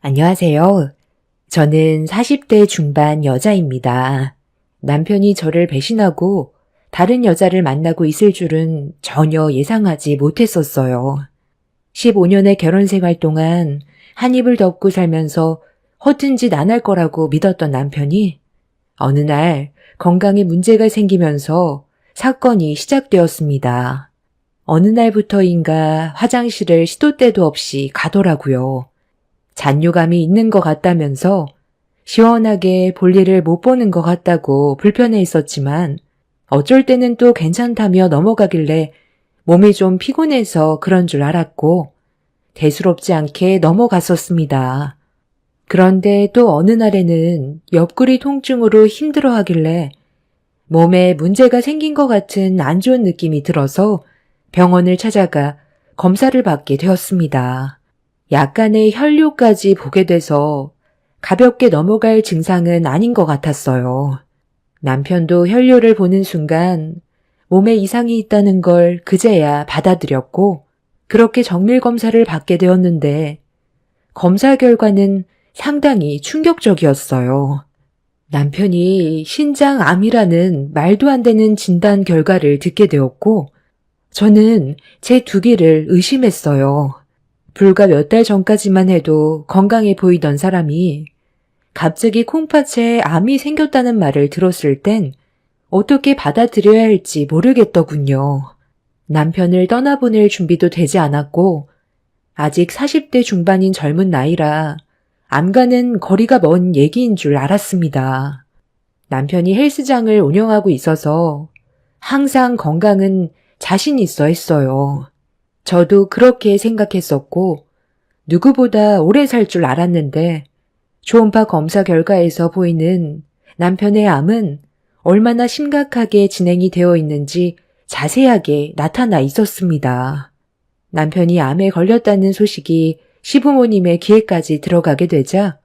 안녕하세요. 저는 40대 중반 여자입니다. 남편이 저를 배신하고 다른 여자를 만나고 있을 줄은 전혀 예상하지 못했었어요. 15년의 결혼 생활 동안 한 입을 덮고 살면서 허튼 짓 안 할 거라고 믿었던 남편이 어느 날 건강에 문제가 생기면서 사건이 시작되었습니다. 어느 날부터인가 화장실을 시도 때도 없이 가더라고요. 잔뇨감이 있는 것 같다면서 시원하게 볼일을 못 보는 것 같다고 불편해 있었지만 어쩔 때는 또 괜찮다며 넘어가길래 몸이 좀 피곤해서 그런 줄 알았고 대수롭지 않게 넘어갔었습니다. 그런데 또 어느 날에는 옆구리 통증으로 힘들어하길래 몸에 문제가 생긴 것 같은 안 좋은 느낌이 들어서 병원을 찾아가 검사를 받게 되었습니다. 약간의 혈뇨까지 보게 돼서 가볍게 넘어갈 증상은 아닌 것 같았어요. 남편도 혈뇨를 보는 순간 몸에 이상이 있다는 걸 그제야 받아들였고 그렇게 정밀검사를 받게 되었는데 검사 결과는 상당히 충격적이었어요. 남편이 신장암이라는 말도 안 되는 진단 결과를 듣게 되었고 저는 제 두 개를 의심했어요. 불과 몇 달 전까지만 해도 건강해 보이던 사람이 갑자기 콩팥에 암이 생겼다는 말을 들었을 땐 어떻게 받아들여야 할지 모르겠더군요. 남편을 떠나보낼 준비도 되지 않았고 아직 40대 중반인 젊은 나이라 암과는 거리가 먼 얘기인 줄 알았습니다. 남편이 헬스장을 운영하고 있어서 항상 건강은 자신 있어 했어요. 저도 그렇게 생각했었고 누구보다 오래 살 줄 알았는데 초음파 검사 결과에서 보이는 남편의 암은 얼마나 심각하게 진행이 되어 있는지 자세하게 나타나 있었습니다. 남편이 암에 걸렸다는 소식이 시부모님의 귀에까지 들어가게 되자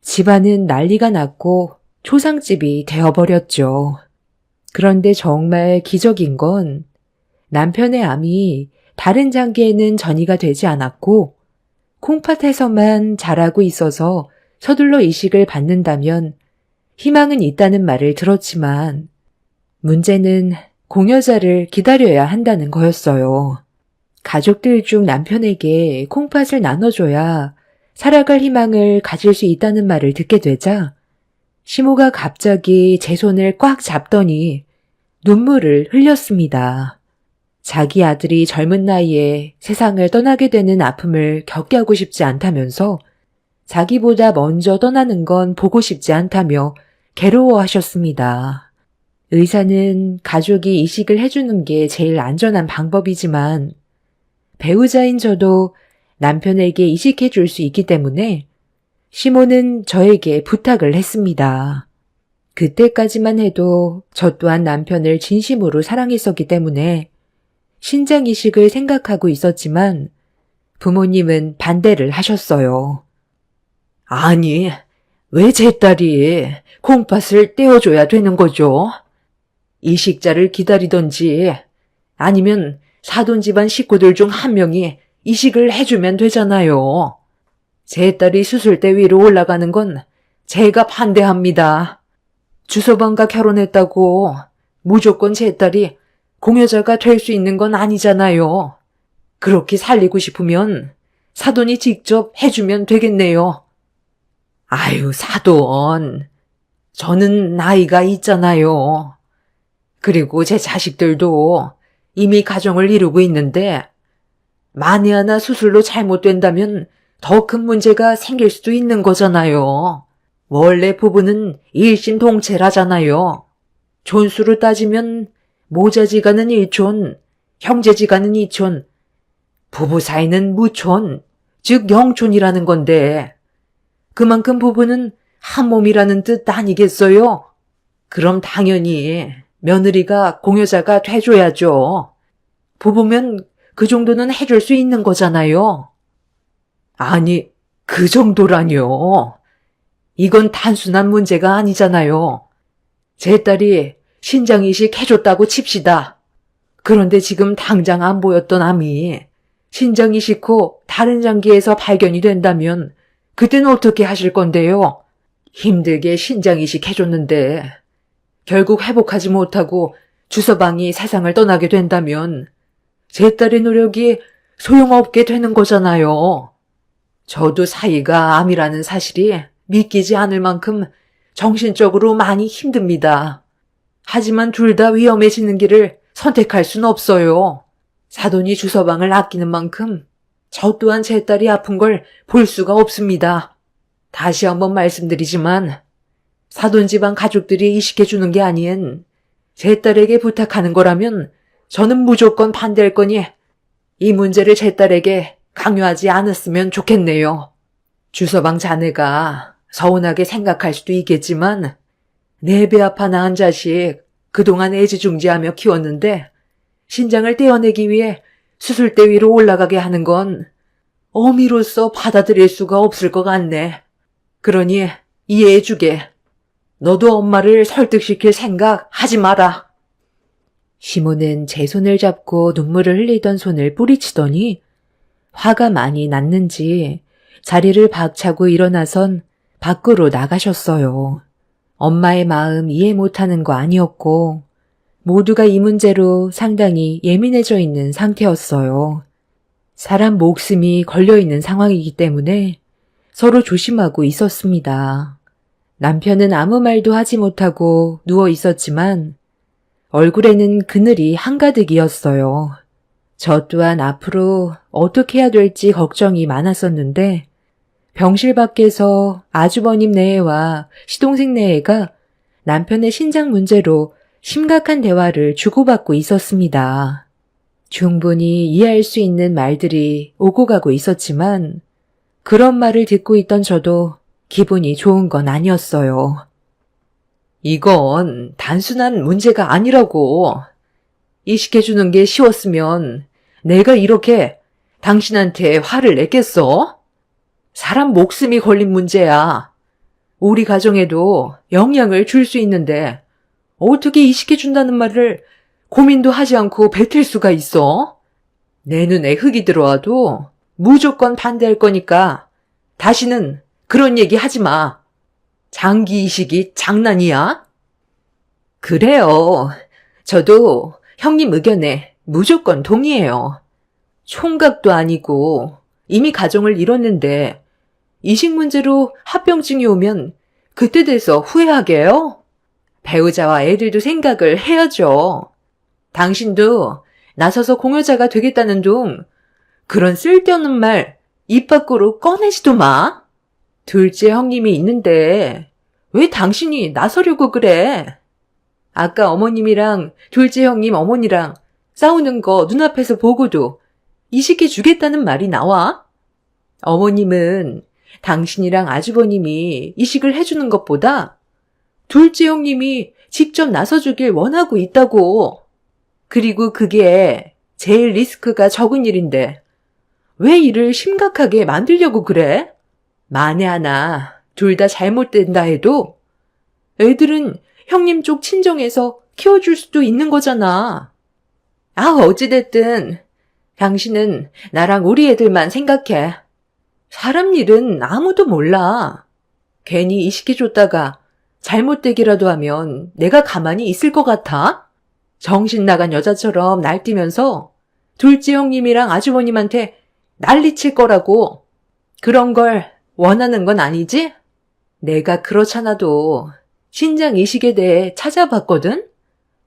집안은 난리가 났고 초상집이 되어버렸죠. 그런데 정말 기적인 건 남편의 암이 다른 장기에는 전이가 되지 않았고 콩팥에서만 자라고 있어서 서둘러 이식을 받는다면 희망은 있다는 말을 들었지만 문제는 공여자를 기다려야 한다는 거였어요. 가족들 중 남편에게 콩팥을 나눠줘야 살아갈 희망을 가질 수 있다는 말을 듣게 되자 시모가 갑자기 제 손을 꽉 잡더니 눈물을 흘렸습니다. 자기 아들이 젊은 나이에 세상을 떠나게 되는 아픔을 겪게 하고 싶지 않다면서 자기보다 먼저 떠나는 건 보고 싶지 않다며 괴로워하셨습니다. 의사는 가족이 이식을 해주는 게 제일 안전한 방법이지만 배우자인 저도 남편에게 이식해 줄 수 있기 때문에 시모는 저에게 부탁을 했습니다. 그때까지만 해도 저 또한 남편을 진심으로 사랑했었기 때문에 신장 이식을 생각하고 있었지만 부모님은 반대를 하셨어요. 아니, 왜 제 딸이 콩팥을 떼어줘야 되는 거죠? 이식자를 기다리던지 아니면 사돈 집안 식구들 중 한 명이 이식을 해주면 되잖아요. 제 딸이 수술대 위로 올라가는 건 제가 반대합니다. 주서방과 결혼했다고 무조건 제 딸이 공여자가 될 수 있는 건 아니잖아요. 그렇게 살리고 싶으면 사돈이 직접 해주면 되겠네요. 아유, 사돈. 저는 나이가 있잖아요. 그리고 제 자식들도 이미 가정을 이루고 있는데 만에 하나 수술로 잘못된다면 더 큰 문제가 생길 수도 있는 거잖아요. 원래 부부는 일심동체라잖아요. 존수로 따지면 모자지간은 1촌, 형제지간은 2촌, 부부 사이는 무촌, 즉 0촌이라는 건데 그만큼 부부는 한 몸이라는 뜻 아니겠어요? 그럼 당연히 며느리가 공여자가 돼줘야죠. 부부면 그 정도는 해줄 수 있는 거잖아요. 아니, 그 정도라뇨. 이건 단순한 문제가 아니잖아요. 제 딸이 신장이식 해줬다고 칩시다. 그런데 지금 당장 안 보였던 암이 신장이식 후 다른 장기에서 발견이 된다면 그때는 어떻게 하실 건데요? 힘들게 신장 이식 해줬는데 결국 회복하지 못하고 주서방이 세상을 떠나게 된다면 제 딸의 노력이 소용없게 되는 거잖아요. 저도 사이가 암이라는 사실이 믿기지 않을 만큼 정신적으로 많이 힘듭니다. 하지만 둘 다 위험해지는 길을 선택할 순 없어요. 사돈이 주서방을 아끼는 만큼 저 또한 제 딸이 아픈 걸 볼 수가 없습니다. 다시 한번 말씀드리지만 사돈 집안 가족들이 이식해주는 게 아닌 제 딸에게 부탁하는 거라면 저는 무조건 반대할 거니 이 문제를 제 딸에게 강요하지 않았으면 좋겠네요. 주서방 자네가 서운하게 생각할 수도 있겠지만 내 배 아파 낳은 자식 그동안 애지중지하며 키웠는데 신장을 떼어내기 위해 수술대 위로 올라가게 하는 건 어미로서 받아들일 수가 없을 것 같네. 그러니 이해해주게. 너도 엄마를 설득시킬 생각 하지 마라. 시모는 제 손을 잡고 눈물을 흘리던 손을 뿌리치더니 화가 많이 났는지 자리를 박차고 일어나선 밖으로 나가셨어요. 엄마의 마음 이해 못하는 거 아니었고 모두가 이 문제로 상당히 예민해져 있는 상태였어요. 사람 목숨이 걸려있는 상황이기 때문에 서로 조심하고 있었습니다. 남편은 아무 말도 하지 못하고 누워 있었지만 얼굴에는 그늘이 한가득이었어요. 저 또한 앞으로 어떻게 해야 될지 걱정이 많았었는데 병실 밖에서 아주버님 내외와 시동생 내외가 남편의 신장 문제로 심각한 대화를 주고받고 있었습니다. 충분히 이해할 수 있는 말들이 오고 가고 있었지만 그런 말을 듣고 있던 저도 기분이 좋은 건 아니었어요. 이건 단순한 문제가 아니라고. 이식해주는 게 쉬웠으면 내가 이렇게 당신한테 화를 냈겠어? 사람 목숨이 걸린 문제야. 우리 가정에도 영향을 줄 수 있는데 어떻게 이식해준다는 말을 고민도 하지 않고 뱉을 수가 있어? 내 눈에 흙이 들어와도 무조건 반대할 거니까 다시는 그런 얘기 하지 마. 장기 이식이 장난이야? 그래요. 저도 형님 의견에 무조건 동의해요. 총각도 아니고 이미 가정을 이뤘는데 이식 문제로 합병증이 오면 그때 돼서 후회하게요? 배우자와 애들도 생각을 해야죠. 당신도 나서서 공여자가 되겠다는 둥 그런 쓸데없는 말 입 밖으로 꺼내지도 마. 둘째 형님이 있는데 왜 당신이 나서려고 그래? 아까 어머님이랑 둘째 형님 어머니랑 싸우는 거 눈앞에서 보고도 이식해 주겠다는 말이 나와? 어머님은 당신이랑 아주버님이 이식을 해주는 것보다 둘째 형님이 직접 나서주길 원하고 있다고. 그리고 그게 제일 리스크가 적은 일인데 왜 일을 심각하게 만들려고 그래? 만에 하나 둘 다 잘못된다 해도 애들은 형님 쪽 친정에서 키워줄 수도 있는 거잖아. 어찌됐든 당신은 나랑 우리 애들만 생각해. 사람 일은 아무도 몰라. 괜히 이식해줬다가 잘못되기라도 하면 내가 가만히 있을 것 같아? 정신 나간 여자처럼 날뛰면서 둘째 형님이랑 아주버님한테 난리칠 거라고. 그런 걸 원하는 건 아니지? 내가 그렇잖아도 신장 이식에 대해 찾아봤거든?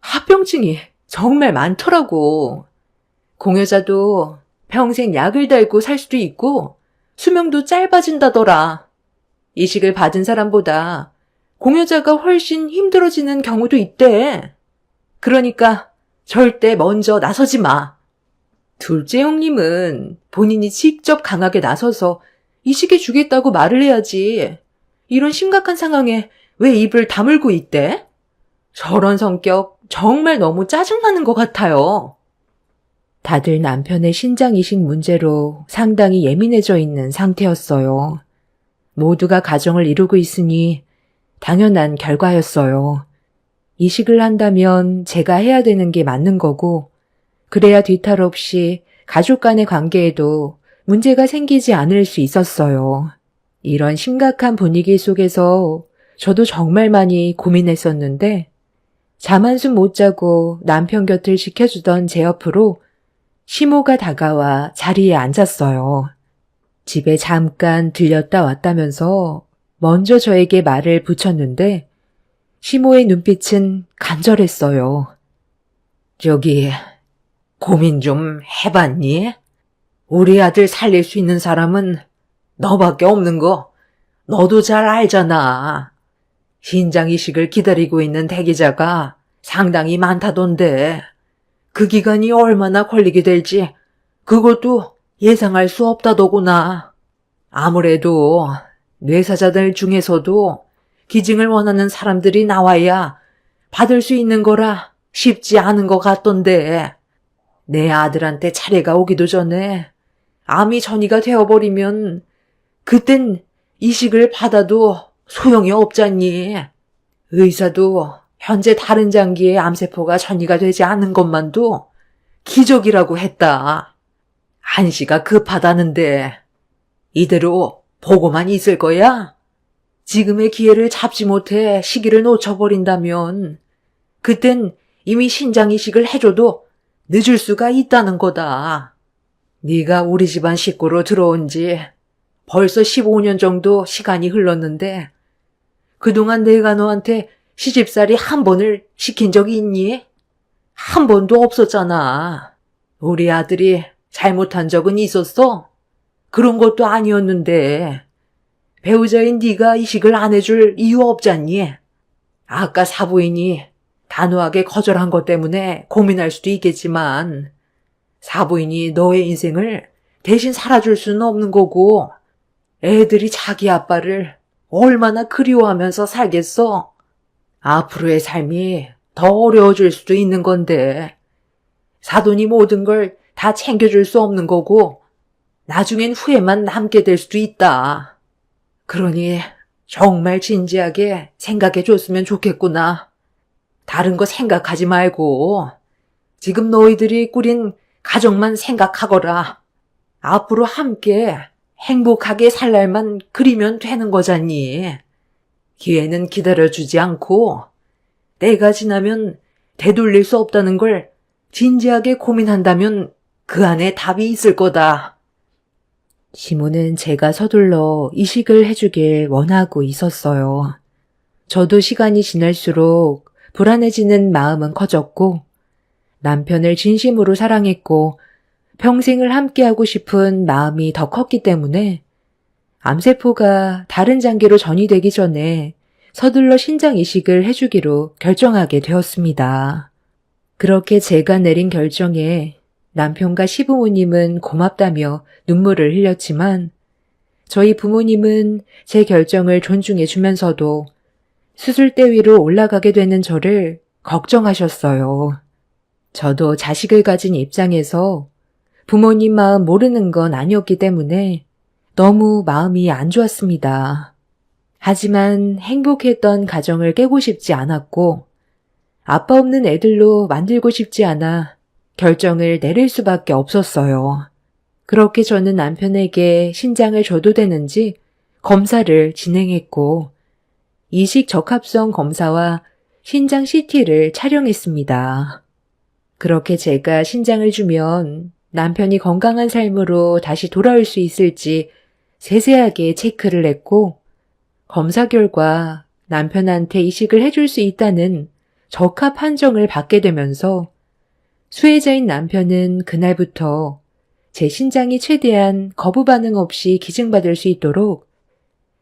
합병증이 정말 많더라고. 공여자도 평생 약을 달고 살 수도 있고 수명도 짧아진다더라. 이식을 받은 사람보다 공여자가 훨씬 힘들어지는 경우도 있대. 그러니까 절대 먼저 나서지 마. 둘째 형님은 본인이 직접 강하게 나서서 이식해 주겠다고 말을 해야지. 이런 심각한 상황에 왜 입을 다물고 있대? 저런 성격 정말 너무 짜증나는 것 같아요. 다들 남편의 신장 이식 문제로 상당히 예민해져 있는 상태였어요. 모두가 가정을 이루고 있으니 당연한 결과였어요. 이식을 한다면 제가 해야 되는 게 맞는 거고 그래야 뒤탈 없이 가족 간의 관계에도 문제가 생기지 않을 수 있었어요. 이런 심각한 분위기 속에서 저도 정말 많이 고민했었는데 잠 한숨 못 자고 남편 곁을 지켜주던 제 옆으로 시모가 다가와 자리에 앉았어요. 집에 잠깐 들렸다 왔다면서 먼저 저에게 말을 붙였는데 시모의 눈빛은 간절했어요. 저기, 고민 좀 해봤니? 우리 아들 살릴 수 있는 사람은 너밖에 없는 거 너도 잘 알잖아. 신장 이식을 기다리고 있는 대기자가 상당히 많다던데 그 기간이 얼마나 걸리게 될지 그것도 예상할 수 없다더구나. 아무래도 뇌사자들 중에서도 기증을 원하는 사람들이 나와야 받을 수 있는 거라 쉽지 않은 것 같던데 내 아들한테 차례가 오기도 전에 암이 전이가 되어버리면 그땐 이식을 받아도 소용이 없잖니. 의사도 현재 다른 장기에 암세포가 전이가 되지 않은 것만도 기적이라고 했다. 한시가 급하다는데 이대로 보고만 있을 거야? 지금의 기회를 잡지 못해 시기를 놓쳐버린다면 그땐 이미 신장 이식을 해줘도 늦을 수가 있다는 거다. 네가 우리 집안 식구로 들어온 지 벌써 15년 정도 시간이 흘렀는데 그동안 내가 너한테 시집살이 한 번을 시킨 적이 있니? 한 번도 없었잖아. 우리 아들이 잘못한 적은 있었어? 그런 것도 아니었는데 배우자인 네가 이식을 안 해줄 이유 없잖니? 아까 사부인이 단호하게 거절한 것 때문에 고민할 수도 있겠지만 사부인이 너의 인생을 대신 살아줄 수는 없는 거고 애들이 자기 아빠를 얼마나 그리워하면서 살겠어? 앞으로의 삶이 더 어려워질 수도 있는 건데 사돈이 모든 걸 다 챙겨줄 수 없는 거고 나중엔 후회만 남게 될 수도 있다. 그러니 정말 진지하게 생각해 줬으면 좋겠구나. 다른 거 생각하지 말고 지금 너희들이 꾸린 가정만 생각하거라. 앞으로 함께 행복하게 살 날만 그리면 되는 거잖니. 기회는 기다려주지 않고 때가 지나면 되돌릴 수 없다는 걸 진지하게 고민한다면 그 안에 답이 있을 거다. 시모는 제가 서둘러 이식을 해주길 원하고 있었어요. 저도 시간이 지날수록 불안해지는 마음은 커졌고 남편을 진심으로 사랑했고 평생을 함께하고 싶은 마음이 더 컸기 때문에 암세포가 다른 장기로 전이되기 전에 서둘러 신장 이식을 해주기로 결정하게 되었습니다. 그렇게 제가 내린 결정에 남편과 시부모님은 고맙다며 눈물을 흘렸지만 저희 부모님은 제 결정을 존중해 주면서도 수술대 위로 올라가게 되는 저를 걱정하셨어요. 저도 자식을 가진 입장에서 부모님 마음 모르는 건 아니었기 때문에 너무 마음이 안 좋았습니다. 하지만 행복했던 가정을 깨고 싶지 않았고 아빠 없는 애들로 만들고 싶지 않아 결정을 내릴 수밖에 없었어요. 그렇게 저는 남편에게 신장을 줘도 되는지 검사를 진행했고 이식 적합성 검사와 신장 CT를 촬영했습니다. 그렇게 제가 신장을 주면 남편이 건강한 삶으로 다시 돌아올 수 있을지 세세하게 체크를 했고 검사 결과 남편한테 이식을 해줄 수 있다는 적합 판정을 받게 되면서 수혜자인 남편은 그날부터 제 신장이 최대한 거부 반응 없이 기증받을 수 있도록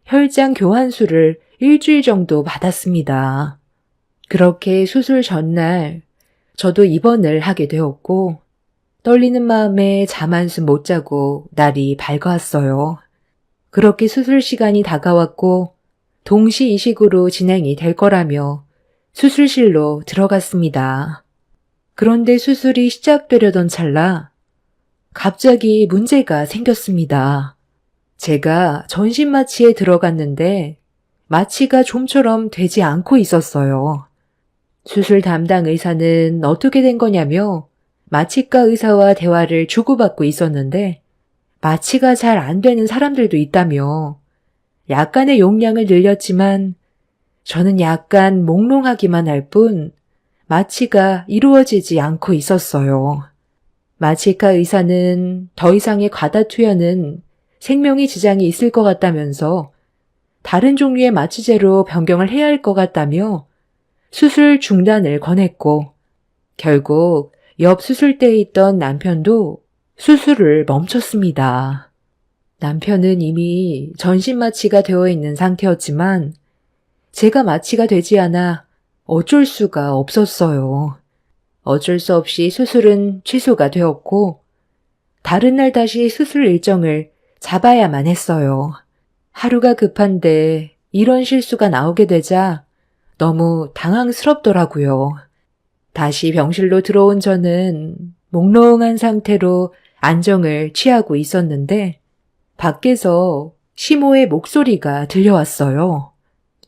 혈장 교환수를 일주일 정도 받았습니다. 그렇게 수술 전날 저도 입원을 하게 되었고 떨리는 마음에 잠 한숨 못 자고 날이 밝아왔어요. 그렇게 수술 시간이 다가왔고 동시 이식으로 진행이 될 거라며 수술실로 들어갔습니다. 그런데 수술이 시작되려던 찰나 갑자기 문제가 생겼습니다. 제가 전신 마취에 들어갔는데 마취가 좀처럼 되지 않고 있었어요. 수술 담당 의사는 어떻게 된 거냐며 마취과 의사와 대화를 주고받고 있었는데 마취가 잘 안 되는 사람들도 있다며 약간의 용량을 늘렸지만 저는 약간 몽롱하기만 할 뿐 마취가 이루어지지 않고 있었어요. 마취과 의사는 더 이상의 과다 투여는 생명에 지장이 있을 것 같다면서 다른 종류의 마취제로 변경을 해야 할 것 같다며 수술 중단을 권했고 결국 옆 수술대에 있던 남편도 수술을 멈췄습니다. 남편은 이미 전신 마취가 되어 있는 상태였지만 제가 마취가 되지 않아 어쩔 수가 없었어요. 어쩔 수 없이 수술은 취소가 되었고 다른 날 다시 수술 일정을 잡아야만 했어요. 하루가 급한데 이런 실수가 나오게 되자 너무 당황스럽더라고요. 다시 병실로 들어온 저는 몽롱한 상태로 안정을 취하고 있었는데 밖에서 시모의 목소리가 들려왔어요.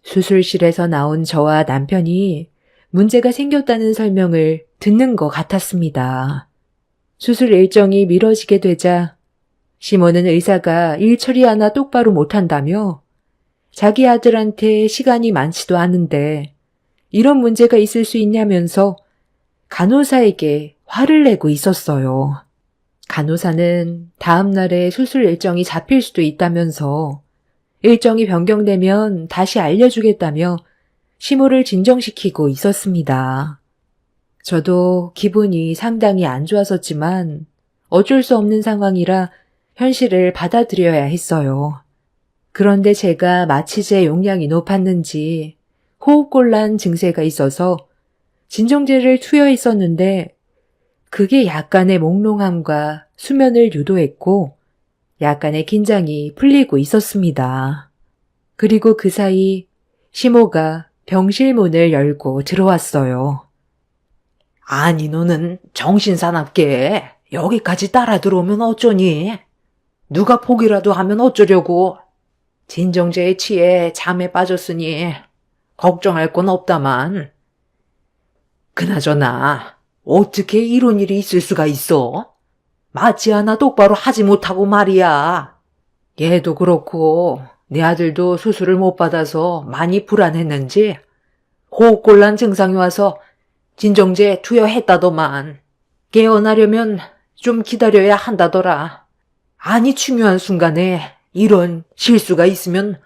수술실에서 나온 저와 남편이 문제가 생겼다는 설명을 듣는 것 같았습니다. 수술 일정이 미뤄지게 되자 시모는 의사가 일 처리 하나 똑바로 못한다며 자기 아들한테 시간이 많지도 않은데 이런 문제가 있을 수 있냐면서 간호사에게 화를 내고 있었어요. 간호사는 다음 날에 수술 일정이 잡힐 수도 있다면서 일정이 변경되면 다시 알려주겠다며 시모를 진정시키고 있었습니다. 저도 기분이 상당히 안 좋았었지만 어쩔 수 없는 상황이라 현실을 받아들여야 했어요. 그런데 제가 마취제 용량이 높았는지 호흡곤란 증세가 있어서 진정제를 투여했었는데 그게 약간의 몽롱함과 수면을 유도했고 약간의 긴장이 풀리고 있었습니다. 그리고 그 사이 시모가 병실 문을 열고 들어왔어요. 아니 너는 정신사납게 여기까지 따라 들어오면 어쩌니? 누가 포기라도 하면 어쩌려고? 진정제에 취해 잠에 빠졌으니 걱정할 건 없다만. 그나저나 어떻게 이런 일이 있을 수가 있어? 마취 하나 똑바로 하지 못하고 말이야. 얘도 그렇고 내 아들도 수술을 못 받아서 많이 불안했는지 호흡곤란 증상이 와서 진정제 투여했다더만. 깨어나려면 좀 기다려야 한다더라. 아니 중요한 순간에 이런 실수가 있으면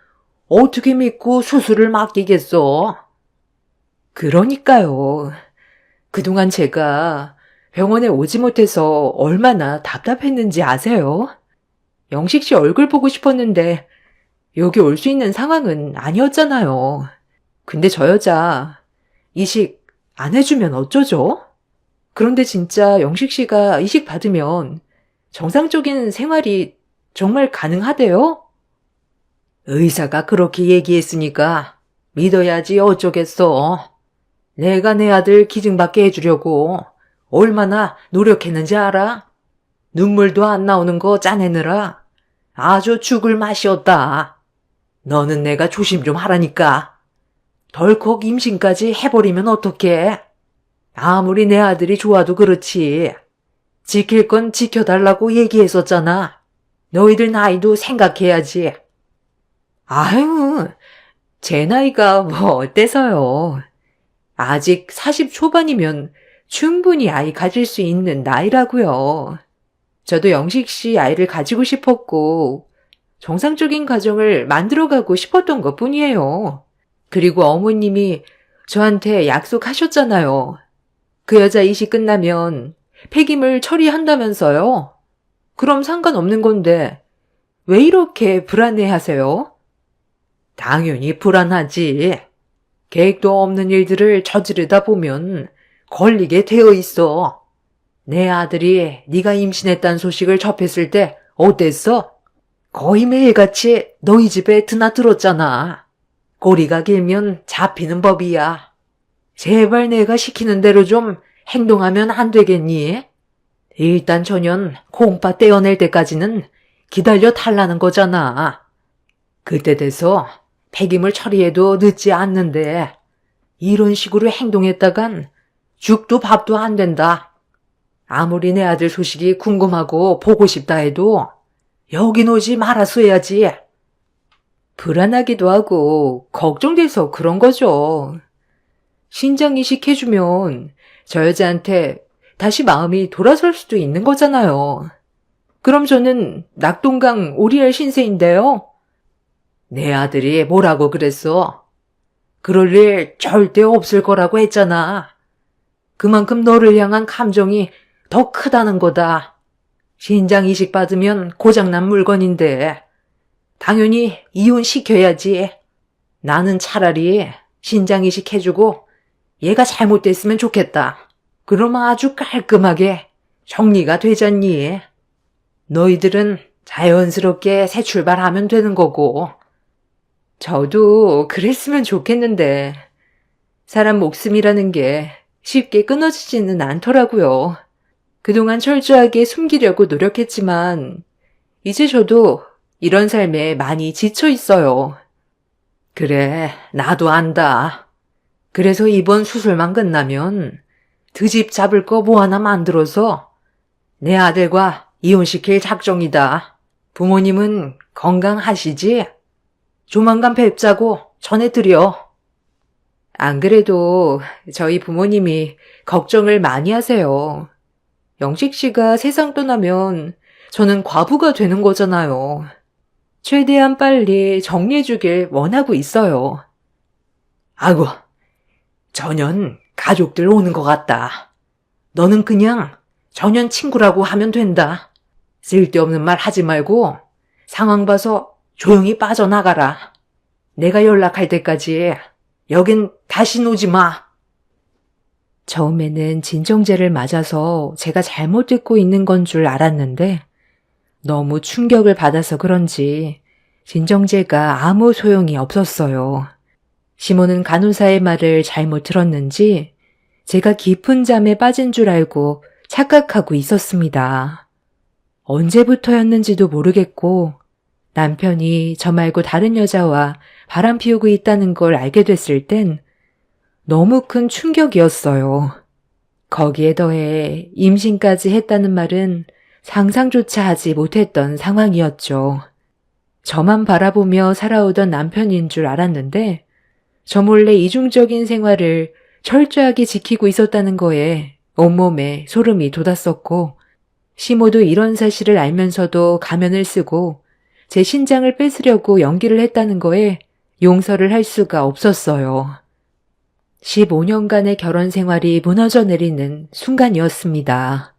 어떻게 믿고 수술을 맡기겠어? 그러니까요. 그동안 제가 병원에 오지 못해서 얼마나 답답했는지 아세요? 영식 씨 얼굴 보고 싶었는데 여기 올 수 있는 상황은 아니었잖아요. 근데 저 여자 이식 안 해주면 어쩌죠? 그런데 진짜 영식 씨가 이식 받으면 정상적인 생활이 정말 가능하대요? 의사가 그렇게 얘기했으니까 믿어야지 어쩌겠어. 내가 내 아들 기증받게 해주려고 얼마나 노력했는지 알아? 눈물도 안 나오는 거 짜내느라 아주 죽을 맛이었다. 너는 내가 조심 좀 하라니까. 덜컥 임신까지 해버리면 어떡해? 아무리 내 아들이 좋아도 그렇지. 지킬 건 지켜달라고 얘기했었잖아. 너희들 나이도 생각해야지. 아유, 제 나이가 뭐 어때서요. 아직 40 초반이면 충분히 아이 가질 수 있는 나이라고요. 저도 영식 씨 아이를 가지고 싶었고 정상적인 가정을 만들어가고 싶었던 것뿐이에요. 그리고 어머님이 저한테 약속하셨잖아요. 그 여자 이식 끝나면 폐기물 처리한다면서요. 그럼 상관없는 건데 왜 이렇게 불안해하세요? 당연히 불안하지. 계획도 없는 일들을 저지르다 보면 걸리게 되어 있어. 내 아들이 네가 임신했다는 소식을 접했을 때 어땠어? 거의 매일같이 너희 집에 드나들었잖아. 꼬리가 길면 잡히는 법이야. 제발 내가 시키는 대로 좀 행동하면 안 되겠니? 일단 전현 콩팥 떼어낼 때까지는 기다려 달라는 거잖아. 그때 돼서 폐기물 처리해도 늦지 않는데 이런 식으로 행동했다간 죽도 밥도 안 된다. 아무리 내 아들 소식이 궁금하고 보고 싶다 해도 여긴 오지 말았어야지. 불안하기도 하고 걱정돼서 그런 거죠. 신장 이식 해주면 저 여자한테 다시 마음이 돌아설 수도 있는 거잖아요. 그럼 저는 낙동강 오리알 신세인데요. 내 아들이 뭐라고 그랬어? 그럴 일 절대 없을 거라고 했잖아. 그만큼 너를 향한 감정이 더 크다는 거다. 신장 이식 받으면 고장난 물건인데 당연히 이혼시켜야지. 나는 차라리 신장 이식 해주고 얘가 잘못됐으면 좋겠다. 그럼 아주 깔끔하게 정리가 되잖니. 너희들은 자연스럽게 새 출발하면 되는 거고. 저도 그랬으면 좋겠는데 사람 목숨이라는 게 쉽게 끊어지지는 않더라고요. 그동안 철저하게 숨기려고 노력했지만 이제 저도 이런 삶에 많이 지쳐 있어요. 그래, 나도 안다. 그래서 이번 수술만 끝나면 드집 잡을 거 뭐 하나 만들어서 내 아들과 이혼시킬 작정이다. 부모님은 건강하시지? 조만간 뵙자고 전해드려. 안 그래도 저희 부모님이 걱정을 많이 하세요. 영식 씨가 세상 떠나면 저는 과부가 되는 거잖아요. 최대한 빨리 정리해주길 원하고 있어요. 아이고, 전현 가족들 오는 것 같다. 너는 그냥 전현 친구라고 하면 된다. 쓸데없는 말 하지 말고 상황 봐서 조용히 빠져나가라. 내가 연락할 때까지 여긴 다시 오지 마. 처음에는 진정제를 맞아서 제가 잘못 듣고 있는 건 줄 알았는데 너무 충격을 받아서 그런지 진정제가 아무 소용이 없었어요. 시모는 간호사의 말을 잘못 들었는지 제가 깊은 잠에 빠진 줄 알고 착각하고 있었습니다. 언제부터였는지도 모르겠고 남편이 저 말고 다른 여자와 바람 피우고 있다는 걸 알게 됐을 땐 너무 큰 충격이었어요. 거기에 더해 임신까지 했다는 말은 상상조차 하지 못했던 상황이었죠. 저만 바라보며 살아오던 남편인 줄 알았는데 저 몰래 이중적인 생활을 철저하게 지키고 있었다는 거에 온몸에 소름이 돋았었고 시모도 이런 사실을 알면서도 가면을 쓰고 제 신장을 뺏으려고 연기를 했다는 거에 용서를 할 수가 없었어요. 15년간의 결혼 생활이 무너져 내리는 순간이었습니다.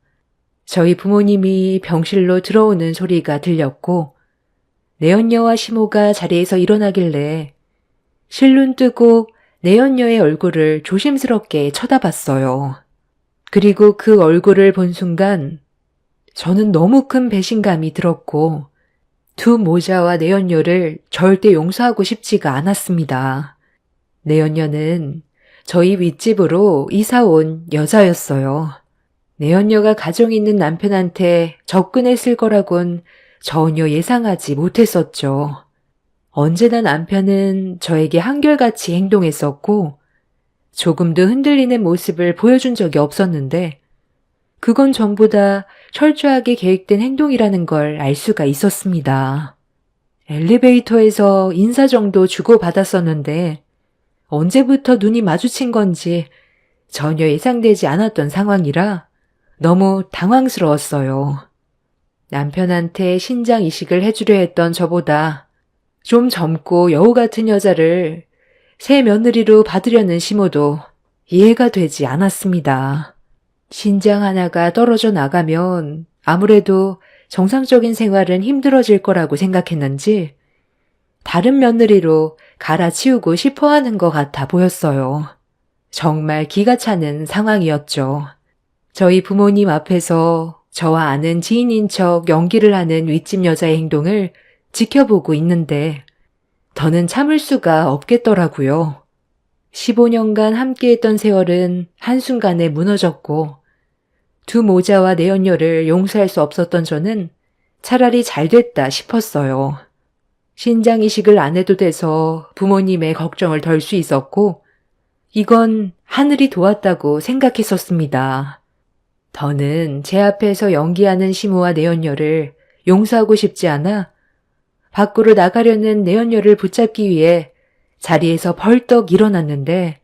저희 부모님이 병실로 들어오는 소리가 들렸고 내연녀와 시모가 자리에서 일어나길래 실눈 뜨고 내연녀의 얼굴을 조심스럽게 쳐다봤어요. 그리고 그 얼굴을 본 순간 저는 너무 큰 배신감이 들었고 두 모자와 내연녀를 절대 용서하고 싶지가 않았습니다. 내연녀는 저희 윗집으로 이사온 여자였어요. 내연녀가 가정 있는 남편한테 접근했을 거라곤 전혀 예상하지 못했었죠. 언제나 남편은 저에게 한결같이 행동했었고 조금도 흔들리는 모습을 보여준 적이 없었는데 그건 전부 다 철저하게 계획된 행동이라는 걸 알 수가 있었습니다. 엘리베이터에서 인사 정도 주고받았었는데 언제부터 눈이 마주친 건지 전혀 예상되지 않았던 상황이라 너무 당황스러웠어요. 남편한테 신장 이식을 해주려 했던 저보다 좀 젊고 여우 같은 여자를 새 며느리로 받으려는 시모도 이해가 되지 않았습니다. 신장 하나가 떨어져 나가면 아무래도 정상적인 생활은 힘들어질 거라고 생각했는지 다른 며느리로 갈아치우고 싶어 하는 것 같아 보였어요. 정말 기가 차는 상황이었죠. 저희 부모님 앞에서 저와 아는 지인인 척 연기를 하는 윗집 여자의 행동을 지켜보고 있는데 더는 참을 수가 없겠더라고요. 15년간 함께했던 세월은 한순간에 무너졌고 두 모자와 내연녀를 용서할 수 없었던 저는 차라리 잘 됐다 싶었어요. 신장 이식을 안 해도 돼서 부모님의 걱정을 덜 수 있었고 이건 하늘이 도왔다고 생각했었습니다. 더는 제 앞에서 연기하는 시모와 내연녀를 용서하고 싶지 않아 밖으로 나가려는 내연녀를 붙잡기 위해 자리에서 벌떡 일어났는데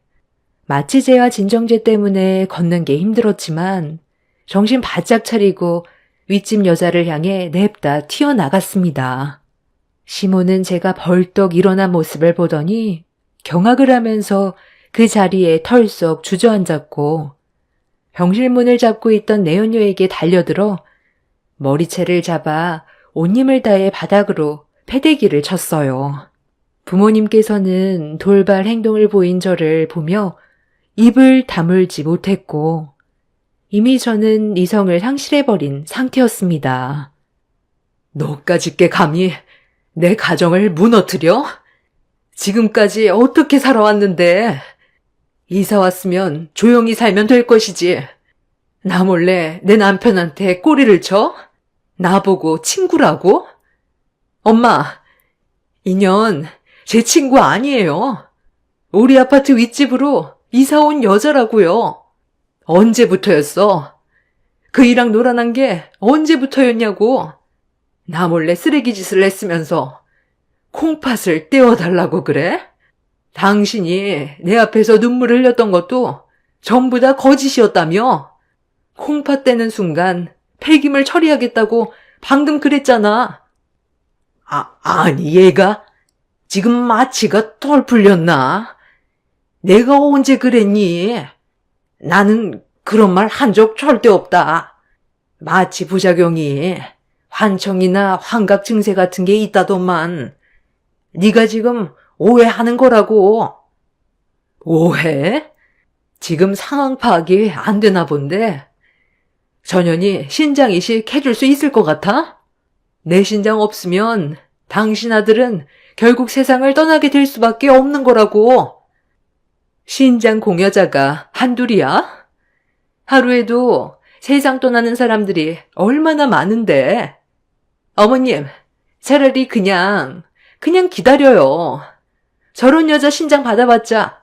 마취제와 진정제 때문에 걷는 게 힘들었지만 정신 바짝 차리고 윗집 여자를 향해 냅다 튀어나갔습니다. 시몬은 제가 벌떡 일어난 모습을 보더니 경악을 하면서 그 자리에 털썩 주저앉았고 병실문을 잡고 있던 내연녀에게 달려들어 머리채를 잡아 온 힘을 다해 바닥으로 패대기를 쳤어요. 부모님께서는 돌발 행동을 보인 저를 보며 입을 다물지 못했고 이미 저는 이성을 상실해버린 상태였습니다. 너까짓 게 감히 내 가정을 무너뜨려? 지금까지 어떻게 살아왔는데 이사 왔으면 조용히 살면 될 것이지. 나 몰래 내 남편한테 꼬리를 쳐? 나보고 친구라고? 엄마, 인연 제 친구 아니에요. 우리 아파트 윗집으로 이사 온 여자라고요. 언제부터였어? 그이랑 놀아난 게 언제부터였냐고. 나 몰래 쓰레기 짓을 했으면서 콩팥을 떼어달라고 그래? 당신이 내 앞에서 눈물을 흘렸던 것도 전부 다 거짓이었다며? 콩팥 떼는 순간 폐기물 처리하겠다고 방금 그랬잖아. 아니 얘가 지금 마취가 덜 풀렸나? 내가 언제 그랬니? 나는 그런 말 한 적 절대 없다. 마취 부작용이 환청이나 환각 증세 같은 게 있다더만. 네가 지금 오해하는 거라고. 오해? 지금 상황 파악이 안 되나 본데. 전현이 신장 이식 해줄 수 있을 것 같아? 내 신장 없으면 당신 아들은 결국 세상을 떠나게 될 수밖에 없는 거라고. 신장 공여자가 한둘이야? 하루에도 세상 떠나는 사람들이 얼마나 많은데. 어머님, 차라리 그냥 기다려요. 저런 여자 신장 받아봤자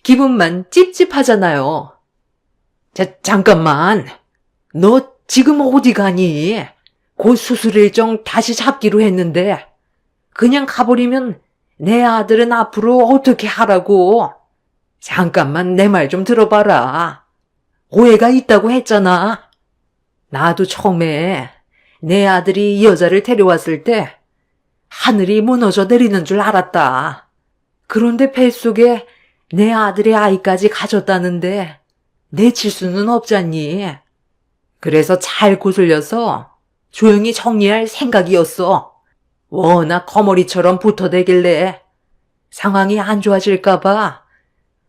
기분만 찝찝하잖아요. 잠깐만. 너 지금 어디 가니? 곧 수술 일정 다시 잡기로 했는데 그냥 가버리면 내 아들은 앞으로 어떻게 하라고? 잠깐만 내 말 좀 들어봐라. 오해가 있다고 했잖아. 나도 처음에 내 아들이 이 여자를 데려왔을 때 하늘이 무너져 내리는 줄 알았다. 그런데 뱃속에 내 아들의 아이까지 가졌다는데 내칠 수는 없잖니. 그래서 잘 구슬려서 조용히 정리할 생각이었어. 워낙 거머리처럼 붙어대길래 상황이 안 좋아질까봐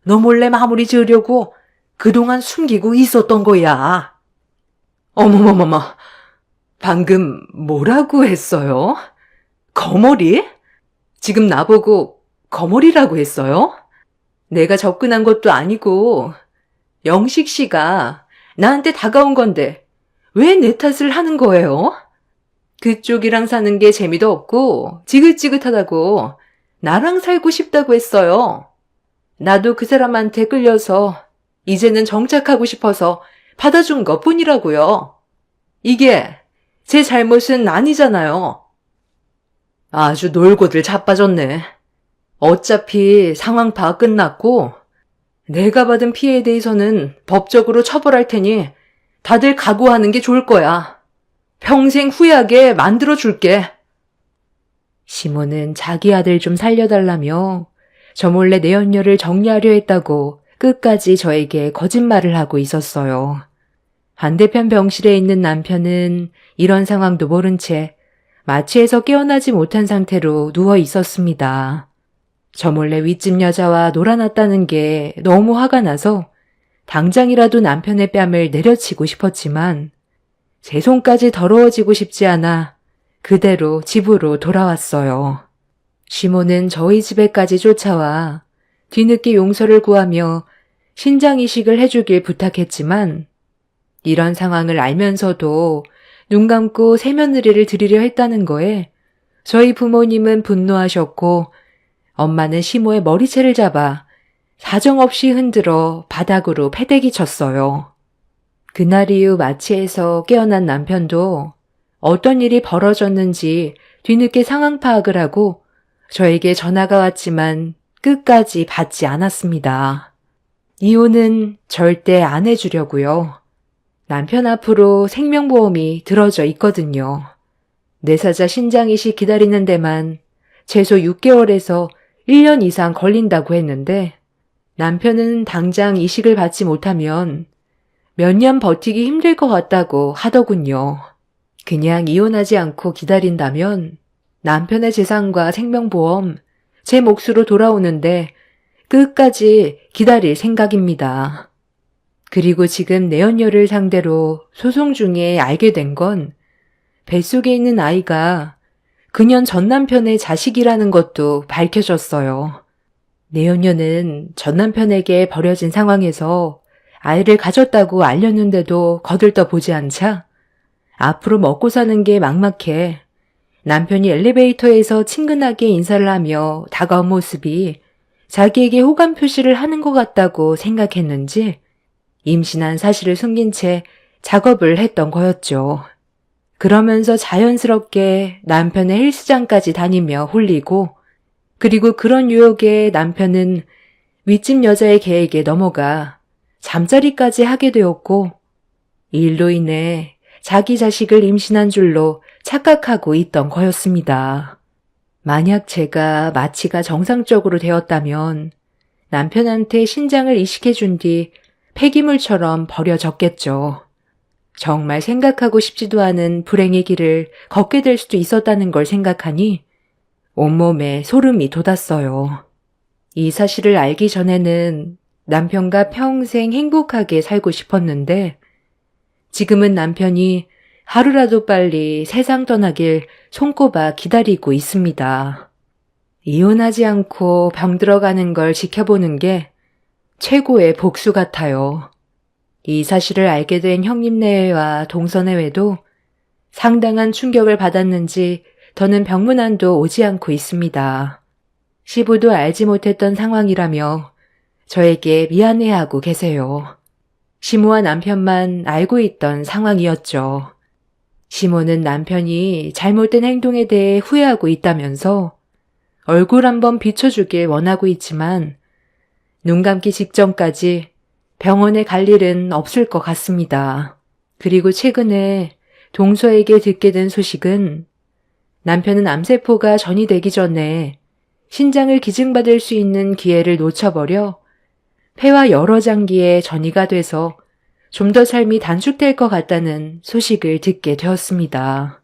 너 몰래 마무리 지으려고 그동안 숨기고 있었던 거야. 어머머머머, 방금 뭐라고 했어요? 거머리? 지금 나보고 거머리라고 했어요? 내가 접근한 것도 아니고 영식 씨가 나한테 다가온 건데 왜 내 탓을 하는 거예요? 그쪽이랑 사는 게 재미도 없고 지긋지긋하다고 나랑 살고 싶다고 했어요. 나도 그 사람한테 끌려서 이제는 정착하고 싶어서 받아준 것 뿐이라고요. 이게 제 잘못은 아니잖아요. 아주 놀고들 자빠졌네. 어차피 상황 파악 끝났고 내가 받은 피해에 대해서는 법적으로 처벌할 테니 다들 각오하는 게 좋을 거야. 평생 후회하게 만들어줄게. 시몬은 자기 아들 좀 살려달라며 저 몰래 내연녀를 정리하려 했다고 끝까지 저에게 거짓말을 하고 있었어요. 반대편 병실에 있는 남편은 이런 상황도 모른 채 마취에서 깨어나지 못한 상태로 누워 있었습니다. 저 몰래 윗집 여자와 놀아났다는 게 너무 화가 나서 당장이라도 남편의 뺨을 내려치고 싶었지만 제 손까지 더러워지고 싶지 않아 그대로 집으로 돌아왔어요. 시몬은 저희 집에까지 쫓아와 뒤늦게 용서를 구하며 신장 이식을 해주길 부탁했지만 이런 상황을 알면서도 눈 감고 새며느리를 드리려 했다는 거에 저희 부모님은 분노하셨고 엄마는 시모의 머리채를 잡아 사정없이 흔들어 바닥으로 패대기 쳤어요. 그날 이후 마취에서 깨어난 남편도 어떤 일이 벌어졌는지 뒤늦게 상황 파악을 하고 저에게 전화가 왔지만 끝까지 받지 않았습니다. 이혼은 절대 안 해주려고요. 남편 앞으로 생명보험이 들어져 있거든요. 뇌사자 신장이식 기다리는 데만 최소 6개월에서 1년 이상 걸린다고 했는데 남편은 당장 이식을 받지 못하면 몇 년 버티기 힘들 것 같다고 하더군요. 그냥 이혼하지 않고 기다린다면 남편의 재산과 생명보험 제 몫으로 돌아오는데 끝까지 기다릴 생각입니다. 그리고 지금 내연녀를 상대로 소송 중에 알게 된 건 뱃속에 있는 아이가 그년 전 남편의 자식이라는 것도 밝혀졌어요. 내연녀는 전 남편에게 버려진 상황에서 아이를 가졌다고 알렸는데도 거들떠보지 않자 앞으로 먹고 사는 게 막막해 남편이 엘리베이터에서 친근하게 인사를 하며 다가온 모습이 자기에게 호감 표시를 하는 것 같다고 생각했는지 임신한 사실을 숨긴 채 작업을 했던 거였죠. 그러면서 자연스럽게 남편의 헬스장까지 다니며 홀리고 그리고 그런 유혹에 남편은 윗집 여자의 계획에 넘어가 잠자리까지 하게 되었고 이 일로 인해 자기 자식을 임신한 줄로 착각하고 있던 거였습니다. 만약 제가 마취가 정상적으로 되었다면 남편한테 신장을 이식해준 뒤 폐기물처럼 버려졌겠죠. 정말 생각하고 싶지도 않은 불행의 길을 걷게 될 수도 있었다는 걸 생각하니 온몸에 소름이 돋았어요. 이 사실을 알기 전에는 남편과 평생 행복하게 살고 싶었는데 지금은 남편이 하루라도 빨리 세상 떠나길 손꼽아 기다리고 있습니다. 이혼하지 않고 병들어가는 걸 지켜보는 게 최고의 복수 같아요. 이 사실을 알게 된 형님네외와 동서내외도 상당한 충격을 받았는지 더는 병문안도 오지 않고 있습니다. 시부도 알지 못했던 상황이라며 저에게 미안해하고 계세요. 시모와 남편만 알고 있던 상황이었죠. 시모는 남편이 잘못된 행동에 대해 후회하고 있다면서 얼굴 한번 비춰주길 원하고 있지만 눈 감기 직전까지 병원에 갈 일은 없을 것 같습니다. 그리고 최근에 동서에게 듣게 된 소식은 남편은 암세포가 전이되기 전에 신장을 기증받을 수 있는 기회를 놓쳐버려 폐와 여러 장기에 전이가 돼서 좀 더 삶이 단축될 것 같다는 소식을 듣게 되었습니다.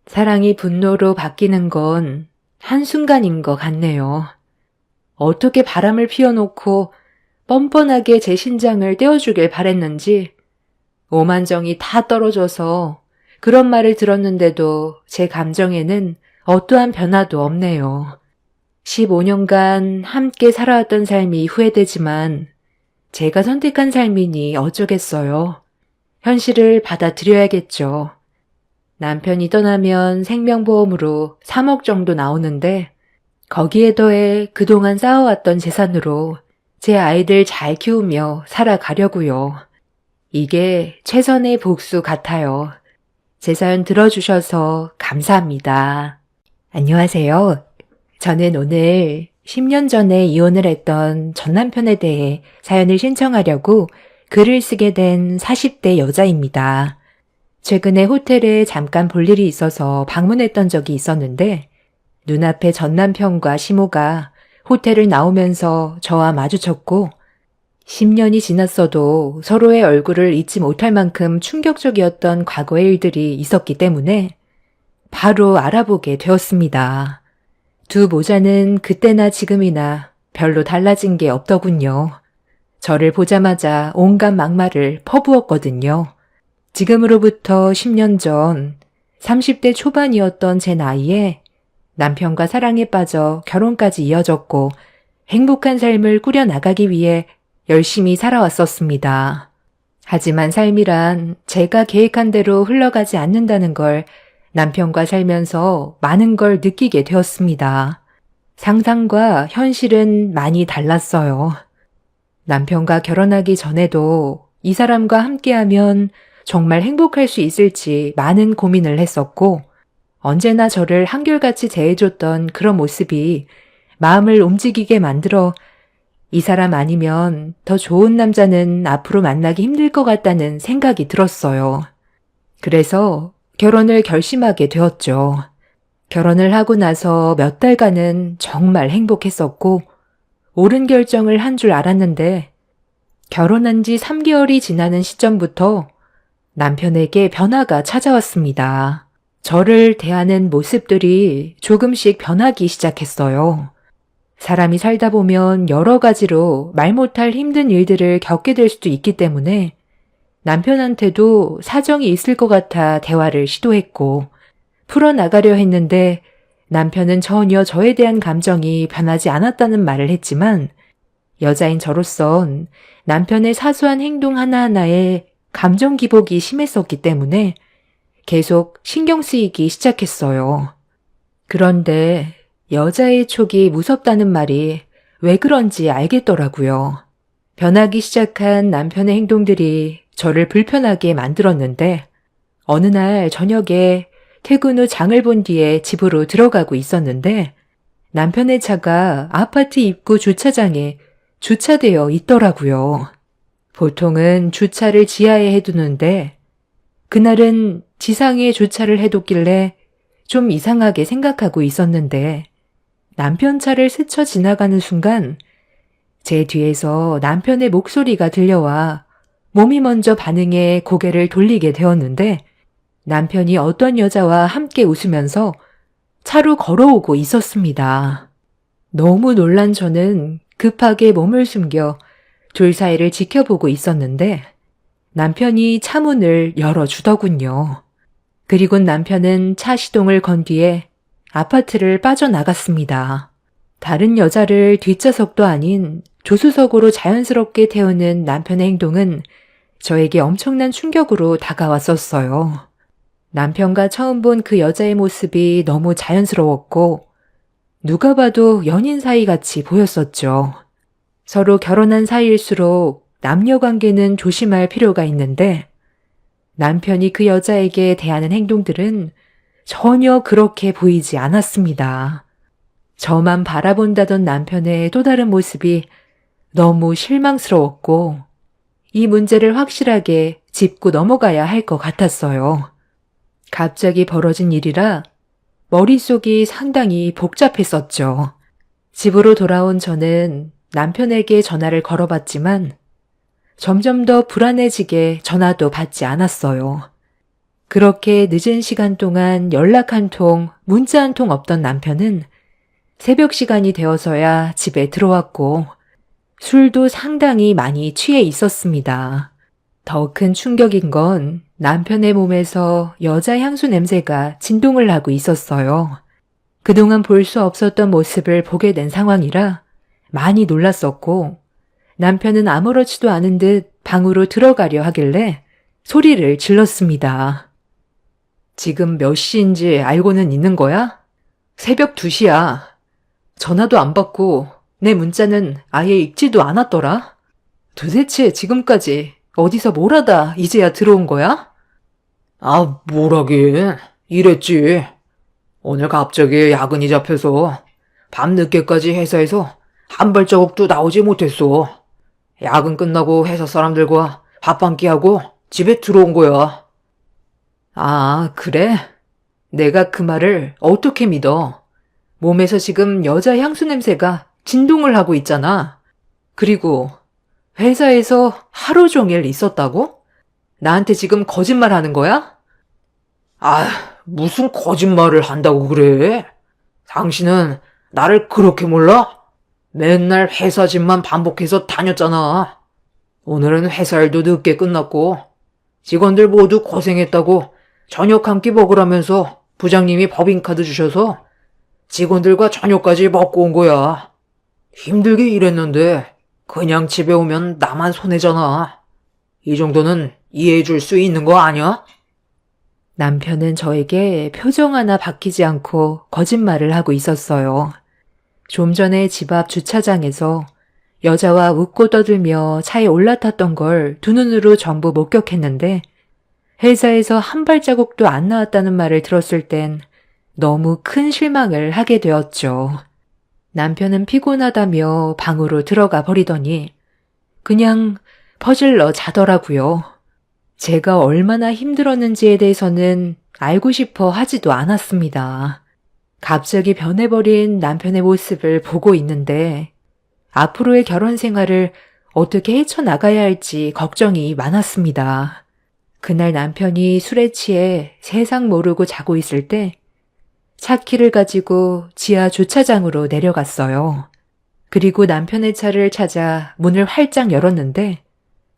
사랑이 분노로 바뀌는 건 한순간인 것 같네요. 어떻게 바람을 피워놓고 뻔뻔하게 제 신장을 떼어주길 바랬는지 오만정이 다 떨어져서 그런 말을 들었는데도 제 감정에는 어떠한 변화도 없네요. 15년간 함께 살아왔던 삶이 후회되지만 제가 선택한 삶이니 어쩌겠어요. 현실을 받아들여야겠죠. 남편이 떠나면 생명보험으로 3억 정도 나오는데 거기에 더해 그동안 쌓아왔던 재산으로 제 아이들 잘 키우며 살아가려고요. 이게 최선의 복수 같아요. 제 사연 들어주셔서 감사합니다. 안녕하세요. 저는 오늘 10년 전에 이혼을 했던 전 남편에 대해 사연을 신청하려고 글을 쓰게 된 40대 여자입니다. 최근에 호텔에 잠깐 볼 일이 있어서 방문했던 적이 있었는데 눈앞에 전 남편과 시모가 호텔을 나오면서 저와 마주쳤고 10년이 지났어도 서로의 얼굴을 잊지 못할 만큼 충격적이었던 과거의 일들이 있었기 때문에 바로 알아보게 되었습니다. 두 모자는 그때나 지금이나 별로 달라진 게 없더군요. 저를 보자마자 온갖 막말을 퍼부었거든요. 지금으로부터 10년 전 30대 초반이었던 제 나이에 남편과 사랑에 빠져 결혼까지 이어졌고 행복한 삶을 꾸려나가기 위해 열심히 살아왔었습니다. 하지만 삶이란 제가 계획한 대로 흘러가지 않는다는 걸 남편과 살면서 많은 걸 느끼게 되었습니다. 상상과 현실은 많이 달랐어요. 남편과 결혼하기 전에도 이 사람과 함께하면 정말 행복할 수 있을지 많은 고민을 했었고 언제나 저를 한결같이 대해줬던 그런 모습이 마음을 움직이게 만들어 이 사람 아니면 더 좋은 남자는 앞으로 만나기 힘들 것 같다는 생각이 들었어요. 그래서 결혼을 결심하게 되었죠. 결혼을 하고 나서 몇 달간은 정말 행복했었고 옳은 결정을 한 줄 알았는데 결혼한 지 3개월이 지나는 시점부터 남편에게 변화가 찾아왔습니다. 저를 대하는 모습들이 조금씩 변하기 시작했어요. 사람이 살다 보면 여러 가지로 말 못할 힘든 일들을 겪게 될 수도 있기 때문에 남편한테도 사정이 있을 것 같아 대화를 시도했고 풀어나가려 했는데 남편은 전혀 저에 대한 감정이 변하지 않았다는 말을 했지만 여자인 저로선 남편의 사소한 행동 하나하나에 감정 기복이 심했었기 때문에 계속 신경 쓰이기 시작했어요. 그런데 여자의 촉이 무섭다는 말이 왜 그런지 알겠더라고요. 변하기 시작한 남편의 행동들이 저를 불편하게 만들었는데 어느 날 저녁에 퇴근 후 장을 본 뒤에 집으로 들어가고 있었는데 남편의 차가 아파트 입구 주차장에 주차되어 있더라고요. 보통은 주차를 지하에 해두는데 그날은 지상에 주차를 해뒀길래 좀 이상하게 생각하고 있었는데 남편 차를 스쳐 지나가는 순간 제 뒤에서 남편의 목소리가 들려와 몸이 먼저 반응해 고개를 돌리게 되었는데 남편이 어떤 여자와 함께 웃으면서 차로 걸어오고 있었습니다. 너무 놀란 저는 급하게 몸을 숨겨 둘 사이를 지켜보고 있었는데 남편이 차 문을 열어주더군요. 그리고 남편은 차 시동을 건 뒤에 아파트를 빠져나갔습니다. 다른 여자를 뒷좌석도 아닌 조수석으로 자연스럽게 태우는 남편의 행동은 저에게 엄청난 충격으로 다가왔었어요. 남편과 처음 본 그 여자의 모습이 너무 자연스러웠고 누가 봐도 연인 사이 같이 보였었죠. 서로 결혼한 사이일수록 남녀 관계는 조심할 필요가 있는데 남편이 그 여자에게 대하는 행동들은 전혀 그렇게 보이지 않았습니다. 저만 바라본다던 남편의 또 다른 모습이 너무 실망스러웠고 이 문제를 확실하게 짚고 넘어가야 할 것 같았어요. 갑자기 벌어진 일이라 머릿속이 상당히 복잡했었죠. 집으로 돌아온 저는 남편에게 전화를 걸어봤지만 점점 더 불안해지게 전화도 받지 않았어요. 그렇게 늦은 시간 동안 연락 한 통, 문자 한 통 없던 남편은 새벽 시간이 되어서야 집에 들어왔고 술도 상당히 많이 취해 있었습니다. 더 큰 충격인 건 남편의 몸에서 여자 향수 냄새가 진동을 하고 있었어요. 그동안 볼 수 없었던 모습을 보게 된 상황이라 많이 놀랐었고 남편은 아무렇지도 않은 듯 방으로 들어가려 하길래 소리를 질렀습니다. 지금 몇 시인지 알고는 있는 거야? 새벽 2시야. 전화도 안 받고 내 문자는 아예 읽지도 않았더라. 도대체 지금까지 어디서 뭘 하다 이제야 들어온 거야? 아, 뭐라긴. 이랬지. 오늘 갑자기 야근이 잡혀서 밤늦게까지 회사에서 한 발자국도 나오지 못했어. 야근 끝나고 회사 사람들과 밥 한 끼 하고 집에 들어온 거야. 아, 그래? 내가 그 말을 어떻게 믿어? 몸에서 지금 여자 향수 냄새가 진동을 하고 있잖아. 그리고 회사에서 하루 종일 있었다고? 나한테 지금 거짓말 하는 거야? 아, 무슨 거짓말을 한다고 그래? 당신은 나를 그렇게 몰라? 맨날 회사 집만 반복해서 다녔잖아. 오늘은 회사 일도 늦게 끝났고 직원들 모두 고생했다고 저녁 한 끼 먹으라면서 부장님이 법인카드 주셔서 직원들과 저녁까지 먹고 온 거야. 힘들게 일했는데 그냥 집에 오면 나만 손해잖아. 이 정도는 이해해 줄 수 있는 거 아니야? 남편은 저에게 표정 하나 바뀌지 않고 거짓말을 하고 있었어요. 좀 전에 집 앞 주차장에서 여자와 웃고 떠들며 차에 올라탔던 걸 두 눈으로 전부 목격했는데 회사에서 한 발자국도 안 나왔다는 말을 들었을 땐 너무 큰 실망을 하게 되었죠. 남편은 피곤하다며 방으로 들어가 버리더니 그냥 퍼질러 자더라고요. 제가 얼마나 힘들었는지에 대해서는 알고 싶어 하지도 않았습니다. 갑자기 변해버린 남편의 모습을 보고 있는데 앞으로의 결혼 생활을 어떻게 헤쳐나가야 할지 걱정이 많았습니다. 그날 남편이 술에 취해 세상 모르고 자고 있을 때 차키를 가지고 지하 주차장으로 내려갔어요. 그리고 남편의 차를 찾아 문을 활짝 열었는데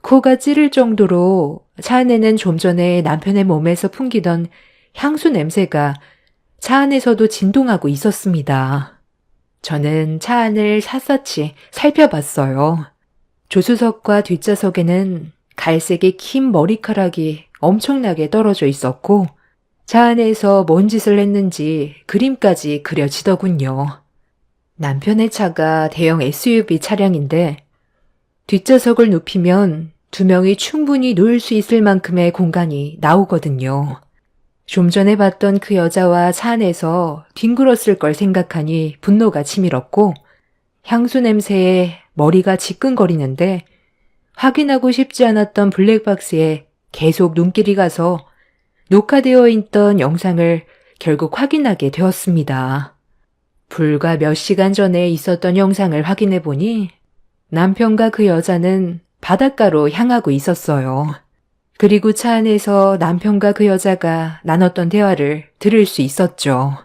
코가 찌를 정도로 차 안에는 좀 전에 남편의 몸에서 풍기던 향수 냄새가 차 안에서도 진동하고 있었습니다. 저는 차 안을 샅샅이 살펴봤어요. 조수석과 뒷좌석에는 갈색의 긴 머리카락이 엄청나게 떨어져 있었고 차 안에서 뭔 짓을 했는지 그림까지 그려지더군요. 남편의 차가 대형 SUV 차량인데 뒷좌석을 눕히면 2명이 충분히 누울 수 있을 만큼의 공간이 나오거든요. 좀 전에 봤던 그 여자와 차 안에서 뒹굴었을 걸 생각하니 분노가 치밀었고 향수 냄새에 머리가 지끈거리는데 확인하고 싶지 않았던 블랙박스에 계속 눈길이 가서 녹화되어 있던 영상을 결국 확인하게 되었습니다. 불과 몇 시간 전에 있었던 영상을 확인해 보니 남편과 그 여자는 바닷가로 향하고 있었어요. 그리고 차 안에서 남편과 그 여자가 나눴던 대화를 들을 수 있었죠.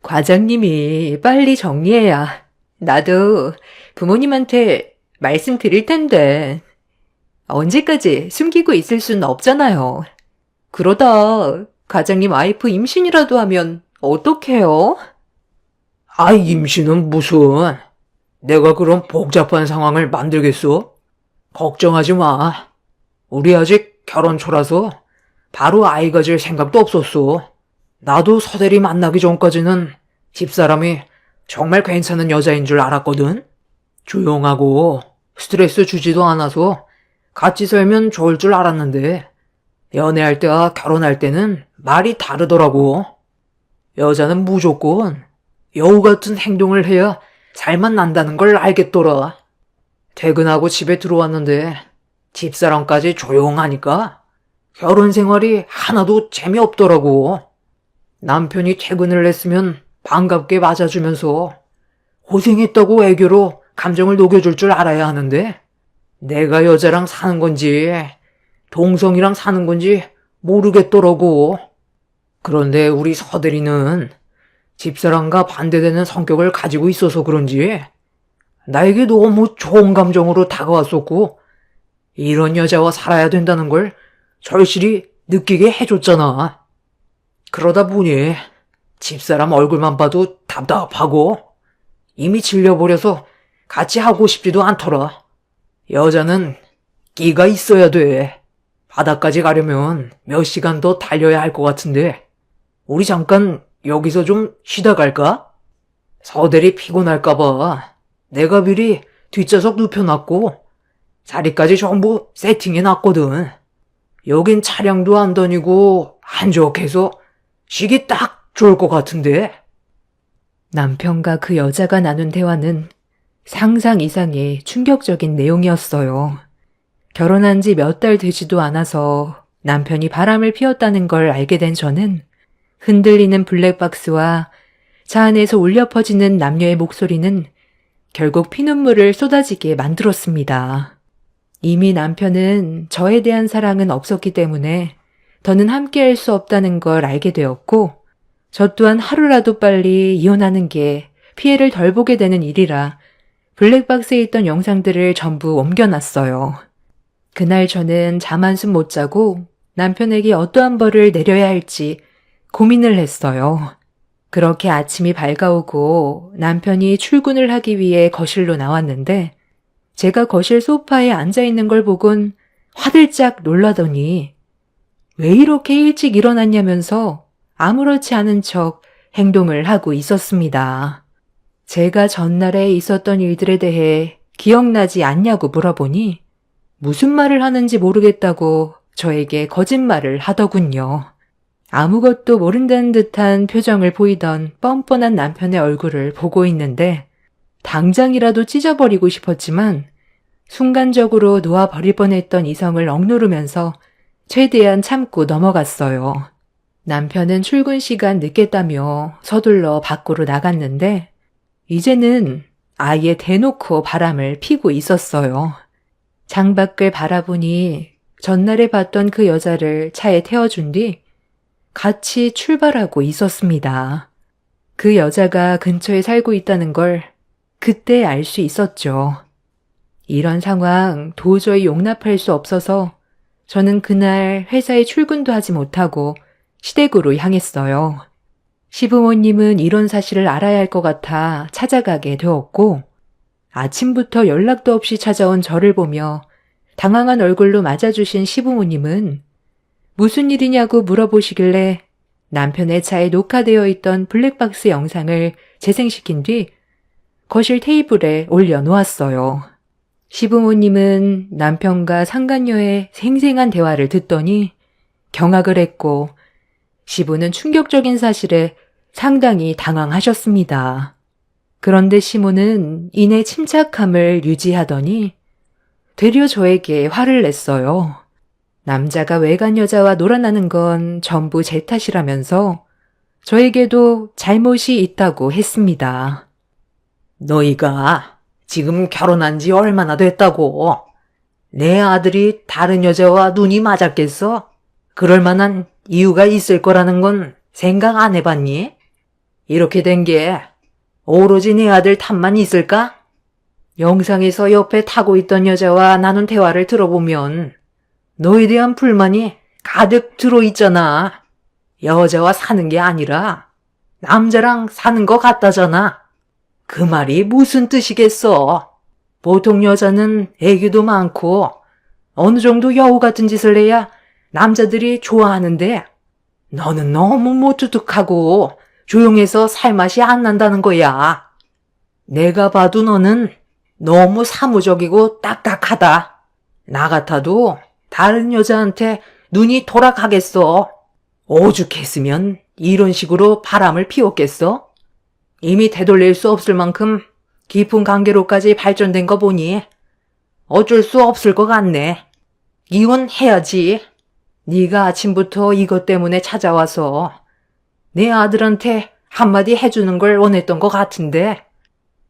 과장님이 빨리 정리해야 나도 부모님한테 말씀드릴 텐데 언제까지 숨기고 있을 수는 없잖아요. 그러다 과장님 와이프 임신이라도 하면 어떡해요? 임신은 무슨. 내가 그런 복잡한 상황을 만들겠어? 걱정하지 마. 우리 아직 결혼 초라서 바로 아이 가질 생각도 없었어. 나도 서대리 만나기 전까지는 집사람이 정말 괜찮은 여자인 줄 알았거든. 조용하고 스트레스 주지도 않아서 같이 살면 좋을 줄 알았는데 연애할 때와 결혼할 때는 말이 다르더라고. 여자는 무조건 여우 같은 행동을 해야 살만 난다는 걸 알겠더라. 퇴근하고 집에 들어왔는데 집사람까지 조용하니까 결혼 생활이 하나도 재미없더라고. 남편이 퇴근을 했으면 반갑게 맞아주면서 고생했다고 애교로 감정을 녹여줄 줄 알아야 하는데 내가 여자랑 사는 건지 동성이랑 사는 건지 모르겠더라고. 그런데 우리 서대리는 집사람과 반대되는 성격을 가지고 있어서 그런지 나에게 너무 좋은 감정으로 다가왔었고 이런 여자와 살아야 된다는 걸 절실히 느끼게 해줬잖아. 그러다 보니 집사람 얼굴만 봐도 답답하고 이미 질려버려서 같이 하고 싶지도 않더라. 여자는 끼가 있어야 돼. 바다까지 가려면 몇 시간 더 달려야 할 것 같은데 우리 잠깐 여기서 좀 쉬다 갈까? 서대리 피곤할까봐 내가 미리 뒷좌석 눕혀놨고 자리까지 전부 세팅해놨거든. 여긴 차량도 안 다니고 한적해서 쉬기 딱 좋을 것 같은데. 남편과 그 여자가 나눈 대화는 상상 이상의 충격적인 내용이었어요. 결혼한 지 몇 달 되지도 않아서 남편이 바람을 피웠다는 걸 알게 된 저는 흔들리는 블랙박스와 차 안에서 울려 퍼지는 남녀의 목소리는 결국 피눈물을 쏟아지게 만들었습니다. 이미 남편은 저에 대한 사랑은 없었기 때문에 더는 함께할 수 없다는 걸 알게 되었고 저 또한 하루라도 빨리 이혼하는 게 피해를 덜 보게 되는 일이라 블랙박스에 있던 영상들을 전부 옮겨놨어요. 그날 저는 잠 한숨 못 자고 남편에게 어떠한 벌을 내려야 할지 고민을 했어요. 그렇게 아침이 밝아오고 남편이 출근을 하기 위해 거실로 나왔는데 제가 거실 소파에 앉아있는 걸 보곤 화들짝 놀라더니 왜 이렇게 일찍 일어났냐면서 아무렇지 않은 척 행동을 하고 있었습니다. 제가 전날에 있었던 일들에 대해 기억나지 않냐고 물어보니 무슨 말을 하는지 모르겠다고 저에게 거짓말을 하더군요. 아무것도 모른다는 듯한 표정을 보이던 뻔뻔한 남편의 얼굴을 보고 있는데 당장이라도 찢어버리고 싶었지만 순간적으로 놓아버릴 뻔했던 이성을 억누르면서 최대한 참고 넘어갔어요. 남편은 출근 시간 늦겠다며 서둘러 밖으로 나갔는데 이제는 아예 대놓고 바람을 피고 있었어요. 창밖을 바라보니 전날에 봤던 그 여자를 차에 태워준 뒤 같이 출발하고 있었습니다. 그 여자가 근처에 살고 있다는 걸 그때 알 수 있었죠. 이런 상황 도저히 용납할 수 없어서 저는 그날 회사에 출근도 하지 못하고 시댁으로 향했어요. 시부모님은 이런 사실을 알아야 할 것 같아 찾아가게 되었고 아침부터 연락도 없이 찾아온 저를 보며 당황한 얼굴로 맞아주신 시부모님은 무슨 일이냐고 물어보시길래 남편의 차에 녹화되어 있던 블랙박스 영상을 재생시킨 뒤 거실 테이블에 올려놓았어요. 시부모님은 남편과 상간녀의 생생한 대화를 듣더니 경악을 했고 시부는 충격적인 사실에 상당히 당황하셨습니다. 그런데 시모는 이내 침착함을 유지하더니 되려 저에게 화를 냈어요. 남자가 외간 여자와 놀아나는 건 전부 제 탓이라면서 저에게도 잘못이 있다고 했습니다. 너희가 지금 결혼한 지 얼마나 됐다고? 내 아들이 다른 여자와 눈이 맞았겠어? 그럴 만한 이유가 있을 거라는 건 생각 안 해봤니? 이렇게 된 게 오로지 내 아들 탓만 있을까? 영상에서 옆에 타고 있던 여자와 나눈 대화를 들어보면 너에 대한 불만이 가득 들어있잖아. 여자와 사는 게 아니라 남자랑 사는 거 같다잖아. 그 말이 무슨 뜻이겠어? 보통 여자는 애교도 많고 어느 정도 여우 같은 짓을 해야 남자들이 좋아하는데 너는 너무 무뚝뚝하고 조용해서 살맛이 안 난다는 거야. 내가 봐도 너는 너무 사무적이고 딱딱하다. 나 같아도 다른 여자한테 눈이 돌아가겠어. 오죽했으면 이런 식으로 바람을 피웠겠어? 이미 되돌릴 수 없을 만큼 깊은 관계로까지 발전된 거 보니 어쩔 수 없을 것 같네. 이혼해야지. 네가 아침부터 이것 때문에 찾아와서 내 아들한테 한마디 해주는 걸 원했던 것 같은데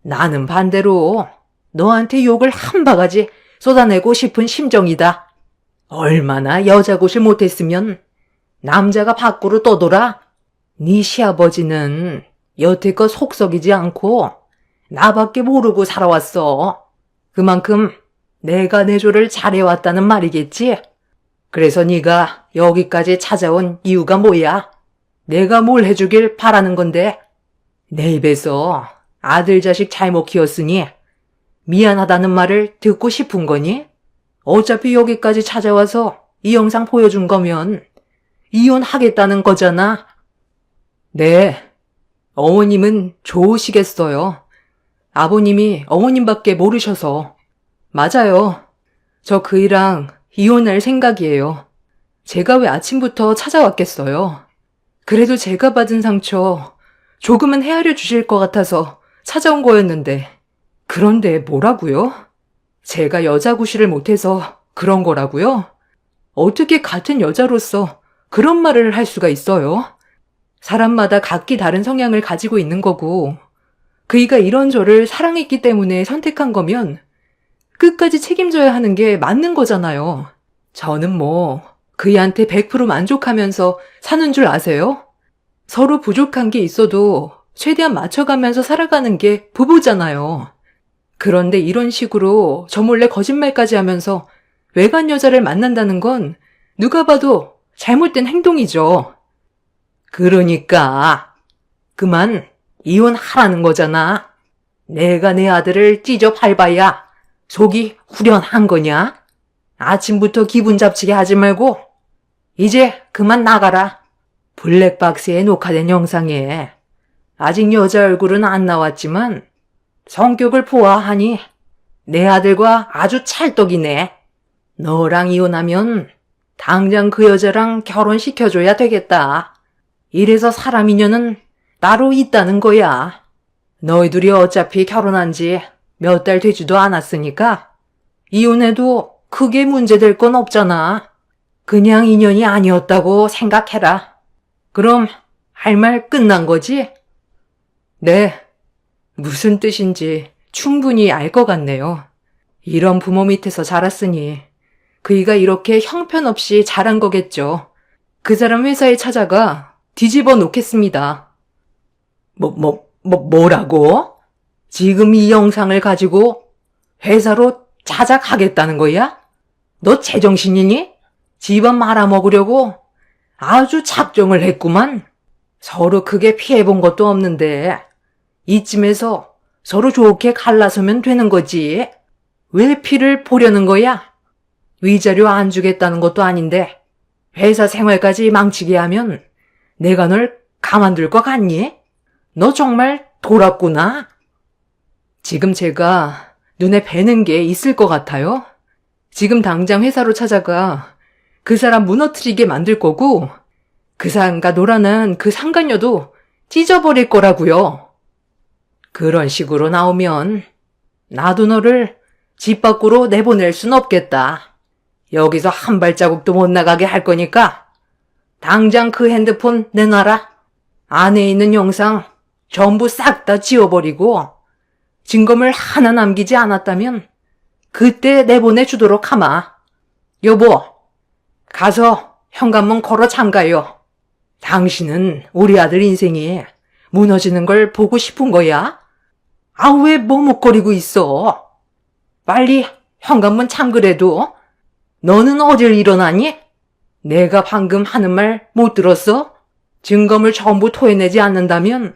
나는 반대로 너한테 욕을 한 바가지 쏟아내고 싶은 심정이다. 얼마나 여자굿을 못했으면 남자가 밖으로 떠돌아? 네 시아버지는 여태껏 속썩이지 않고 나밖에 모르고 살아왔어. 그만큼 내가 내조를 잘해왔다는 말이겠지? 그래서 네가 여기까지 찾아온 이유가 뭐야? 내가 뭘 해주길 바라는 건데 내 입에서 아들 자식 잘못 키웠으니 미안하다는 말을 듣고 싶은 거니? 어차피 여기까지 찾아와서 이 영상 보여준 거면 이혼하겠다는 거잖아. 네, 어머님은 좋으시겠어요. 아버님이 어머님밖에 모르셔서. 맞아요. 저 그이랑 이혼할 생각이에요. 제가 왜 아침부터 찾아왔겠어요. 그래도 제가 받은 상처 조금은 헤아려 주실 것 같아서 찾아온 거였는데 그런데 뭐라고요? 제가 여자 구실을 못해서 그런 거라고요? 어떻게 같은 여자로서 그런 말을 할 수가 있어요? 사람마다 각기 다른 성향을 가지고 있는 거고 그이가 이런 저를 사랑했기 때문에 선택한 거면 끝까지 책임져야 하는 게 맞는 거잖아요. 저는 뭐 그이한테 100% 만족하면서 사는 줄 아세요? 서로 부족한 게 있어도 최대한 맞춰가면서 살아가는 게 부부잖아요. 그런데 이런 식으로 저 몰래 거짓말까지 하면서 외간 여자를 만난다는 건 누가 봐도 잘못된 행동이죠. 그러니까 그만 이혼하라는 거잖아. 내가 내 아들을 찢어 밟아야 속이 후련한 거냐? 아침부터 기분 잡치게 하지 말고 이제 그만 나가라. 블랙박스에 녹화된 영상에 아직 여자 얼굴은 안 나왔지만 성격을 보아하니 내 아들과 아주 찰떡이네. 너랑 이혼하면 당장 그 여자랑 결혼시켜줘야 되겠다. 이래서 사람 인연은 따로 있다는 거야. 너희 둘이 어차피 결혼한 지 몇 달 되지도 않았으니까 이혼해도 크게 문제될 건 없잖아. 그냥 인연이 아니었다고 생각해라. 그럼 할 말 끝난 거지? 네. 무슨 뜻인지 충분히 알 것 같네요. 이런 부모 밑에서 자랐으니 그이가 이렇게 형편없이 자란 거겠죠. 그 사람 회사에 찾아가 뒤집어 놓겠습니다. 뭐라고? 지금 이 영상을 가지고 회사로 찾아가겠다는 거야? 너 제정신이니? 집안 말아먹으려고 아주 작정을 했구만. 서로 크게 피해본 것도 없는데 이쯤에서 서로 좋게 갈라서면 되는 거지. 왜 피를 보려는 거야? 위자료 안 주겠다는 것도 아닌데 회사 생활까지 망치게 하면 내가 널 가만둘 것 같니? 너 정말 돌았구나. 지금 제가 눈에 뵈는 게 있을 것 같아요. 지금 당장 회사로 찾아가 그 사람 무너뜨리게 만들 거고 그 사람과 놀아난 그 상간녀도 찢어버릴 거라고요. 그런 식으로 나오면 나도 너를 집 밖으로 내보낼 순 없겠다. 여기서 한 발자국도 못 나가게 할 거니까 당장 그 핸드폰 내놔라. 안에 있는 영상 전부 싹 다 지워버리고 증거물 하나 남기지 않았다면 그때 내보내주도록 하마. 여보, 가서 현관문 걸어 잠가요. 당신은 우리 아들 인생이 무너지는 걸 보고 싶은 거야? 아, 왜 머뭇거리고 있어? 빨리 현관문 잠그래도 너는 어딜 일어나니? 내가 방금 하는 말 못 들었어? 증거물 전부 토해내지 않는다면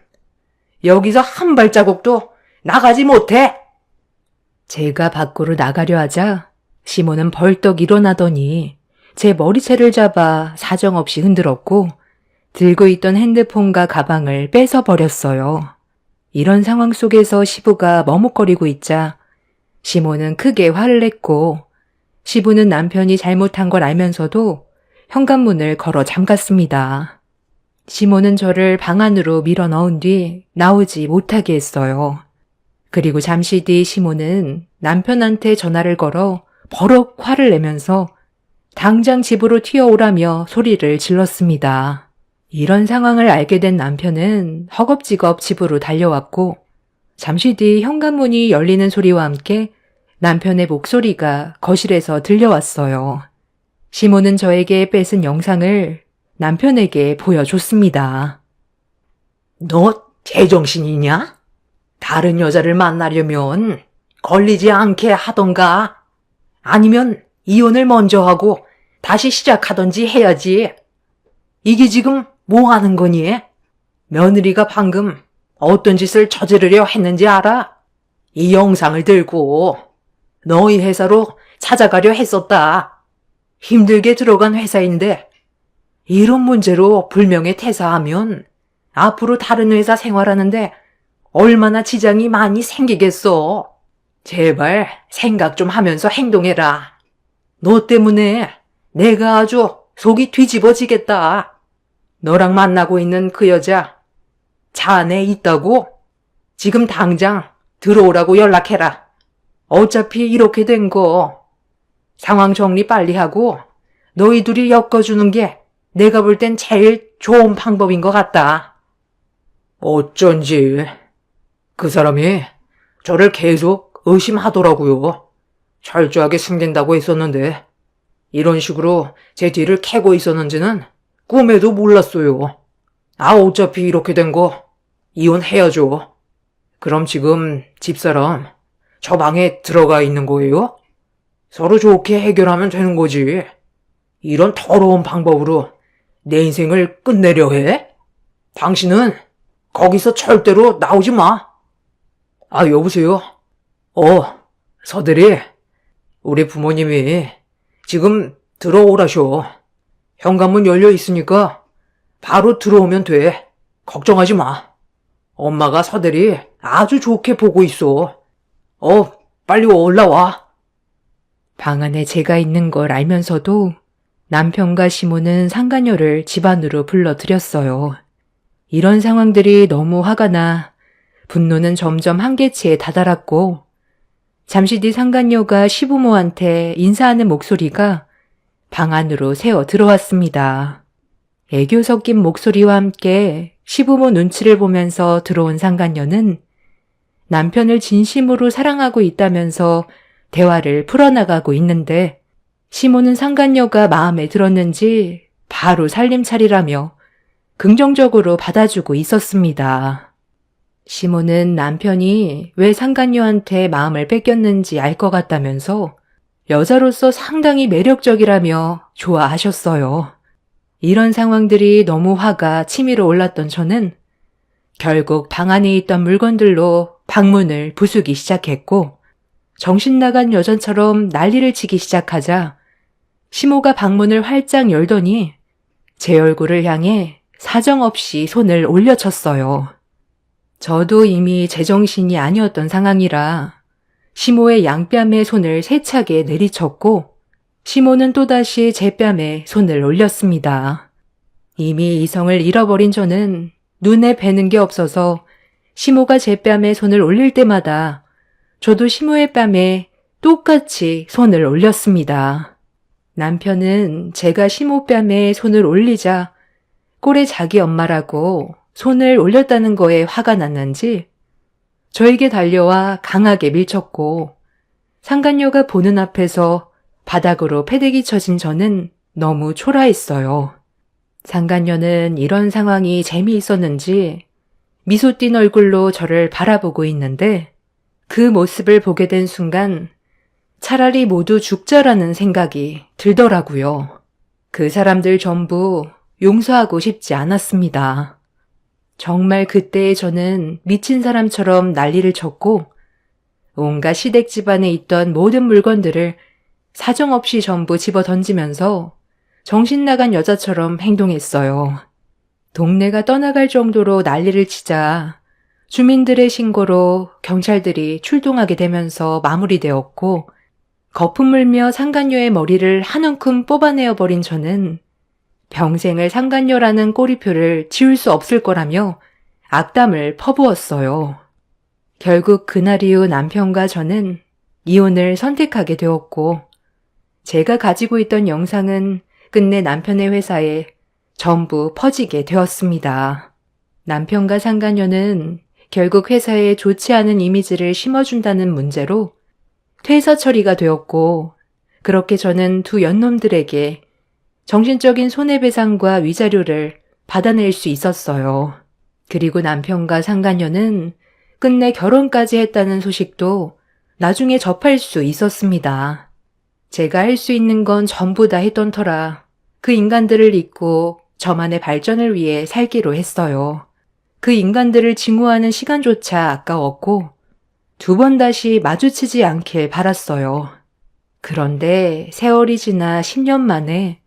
여기서 한 발자국도 나가지 못해. 제가 밖으로 나가려 하자 시몬은 벌떡 일어나더니 제 머리채를 잡아 사정없이 흔들었고 들고 있던 핸드폰과 가방을 뺏어버렸어요. 이런 상황 속에서 시부가 머뭇거리고 있자 시몬은 크게 화를 냈고 시부는 남편이 잘못한 걸 알면서도 현관문을 걸어 잠갔습니다. 시몬은 저를 방 안으로 밀어 넣은 뒤 나오지 못하게 했어요. 그리고 잠시 뒤 시몬은 남편한테 전화를 걸어 버럭 화를 내면서 당장 집으로 튀어오라며 소리를 질렀습니다. 이런 상황을 알게 된 남편은 허겁지겁 집으로 달려왔고 잠시 뒤 현관문이 열리는 소리와 함께 남편의 목소리가 거실에서 들려왔어요. 시몬은 저에게 뺏은 영상을 남편에게 보여줬습니다. 너 제정신이냐? 다른 여자를 만나려면 걸리지 않게 하던가 아니면 이혼을 먼저 하고 다시 시작하던지 해야지. 이게 지금 뭐 하는 거니? 며느리가 방금 어떤 짓을 저지르려 했는지 알아? 이 영상을 들고 너희 회사로 찾아가려 했었다. 힘들게 들어간 회사인데 이런 문제로 불명예 퇴사하면 앞으로 다른 회사 생활하는데 얼마나 지장이 많이 생기겠어. 제발 생각 좀 하면서 행동해라. 너 때문에 내가 아주 속이 뒤집어지겠다. 너랑 만나고 있는 그 여자 차 안에 있다고? 지금 당장 들어오라고 연락해라. 어차피 이렇게 된 거 상황 정리 빨리 하고 너희 둘이 엮어주는 게 내가 볼 땐 제일 좋은 방법인 것 같다. 어쩐지 그 사람이 저를 계속 의심하더라고요. 철저하게 숨긴다고 했었는데 이런 식으로 제 뒤를 캐고 있었는지는 꿈에도 몰랐어요. 아, 어차피 이렇게 된 거 이혼해야죠. 그럼 지금 집사람 저 방에 들어가 있는 거예요? 서로 좋게 해결하면 되는 거지. 이런 더러운 방법으로 내 인생을 끝내려 해? 당신은 거기서 절대로 나오지 마. 아, 여보세요? 서대리. 우리 부모님이 지금 들어오라셔. 현관문 열려 있으니까 바로 들어오면 돼. 걱정하지 마. 엄마가 서대리 아주 좋게 보고 있어. 빨리 올라와. 방 안에 제가 있는 걸 알면서도 남편과 시모는 상간녀를 집 안으로 불러들였어요. 이런 상황들이 너무 화가 나 분노는 점점 한계치에 다다랐고 잠시 뒤 상간녀가 시부모한테 인사하는 목소리가 방 안으로 새어 들어왔습니다. 애교 섞인 목소리와 함께 시부모 눈치를 보면서 들어온 상간녀는 남편을 진심으로 사랑하고 있다면서 대화를 풀어나가고 있는데 시모는 상간녀가 마음에 들었는지 바로 살림차리라며 긍정적으로 받아주고 있었습니다. 시모는 남편이 왜 상간녀한테 마음을 뺏겼는지 알 것 같다면서 여자로서 상당히 매력적이라며 좋아하셨어요. 이런 상황들이 너무 화가 치밀어 올랐던 저는 결국 방 안에 있던 물건들로 방문을 부수기 시작했고 정신 나간 여전처럼 난리를 치기 시작하자 시모가 방문을 활짝 열더니 제 얼굴을 향해 사정없이 손을 올려쳤어요. 저도 이미 제정신이 아니었던 상황이라 시모의 양뺨에 손을 세차게 내리쳤고 시모는 또다시 제 뺨에 손을 올렸습니다. 이미 이성을 잃어버린 저는 눈에 뵈는 게 없어서 시모가 제 뺨에 손을 올릴 때마다 저도 시모의 뺨에 똑같이 손을 올렸습니다. 남편은 제가 시모 뺨에 손을 올리자 꼴에 자기 엄마라고 손을 올렸다는 거에 화가 났는지 저에게 달려와 강하게 밀쳤고 상간녀가 보는 앞에서 바닥으로 패대기 쳐진 저는 너무 초라했어요. 상간녀는 이런 상황이 재미있었는지 미소 띈 얼굴로 저를 바라보고 있는데 그 모습을 보게 된 순간 차라리 모두 죽자라는 생각이 들더라고요. 그 사람들 전부 용서하고 싶지 않았습니다. 정말 그때의 저는 미친 사람처럼 난리를 쳤고 온갖 시댁 집안에 있던 모든 물건들을 사정없이 전부 집어 던지면서 정신 나간 여자처럼 행동했어요. 동네가 떠나갈 정도로 난리를 치자 주민들의 신고로 경찰들이 출동하게 되면서 마무리되었고 거품 물며 상간녀의 머리를 한 움큼 뽑아내어 버린 저는 평생을 상간녀라는 꼬리표를 지울 수 없을 거라며 악담을 퍼부었어요. 결국 그날 이후 남편과 저는 이혼을 선택하게 되었고 제가 가지고 있던 영상은 끝내 남편의 회사에 전부 퍼지게 되었습니다. 남편과 상간녀는 결국 회사에 좋지 않은 이미지를 심어준다는 문제로 퇴사 처리가 되었고 그렇게 저는 두 연놈들에게 정신적인 손해배상과 위자료를 받아낼 수 있었어요. 그리고 남편과 상간녀는 끝내 결혼까지 했다는 소식도 나중에 접할 수 있었습니다. 제가 할 수 있는 건 전부 다 했던 터라 그 인간들을 잊고 저만의 발전을 위해 살기로 했어요. 그 인간들을 징후하는 시간조차 아까웠고 두 번 다시 마주치지 않길 바랐어요. 그런데 세월이 지나 10년 만에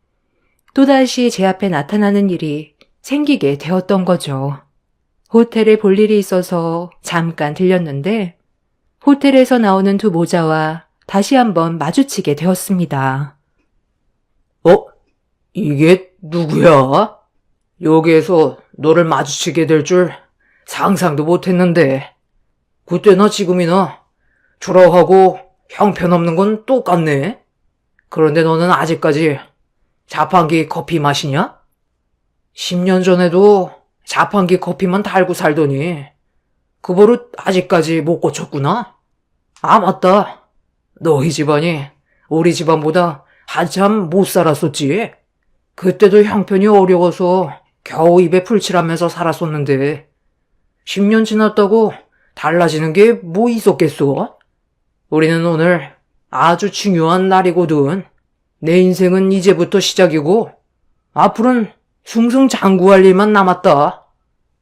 또다시 제 앞에 나타나는 일이 생기게 되었던 거죠. 호텔에 볼 일이 있어서 잠깐 들렸는데 호텔에서 나오는 두 모자와 다시 한번 마주치게 되었습니다. 이게 누구야? 여기에서 너를 마주치게 될 줄 상상도 못했는데 그때나 지금이나 초라하고 형편없는 건 똑같네. 그런데 너는 아직까지 자판기 커피 마시냐? 10년 전에도 자판기 커피만 달고 살더니 그 버릇 아직까지 못 고쳤구나. 아 맞다. 너희 집안이 우리 집안보다 한참 못 살았었지. 그때도 형편이 어려워서 겨우 입에 풀칠하면서 살았었는데 10년 지났다고 달라지는 게 뭐 있었겠어? 우리는 오늘 아주 중요한 날이거든. 내 인생은 이제부터 시작이고 앞으로는 승승장구할 일만 남았다.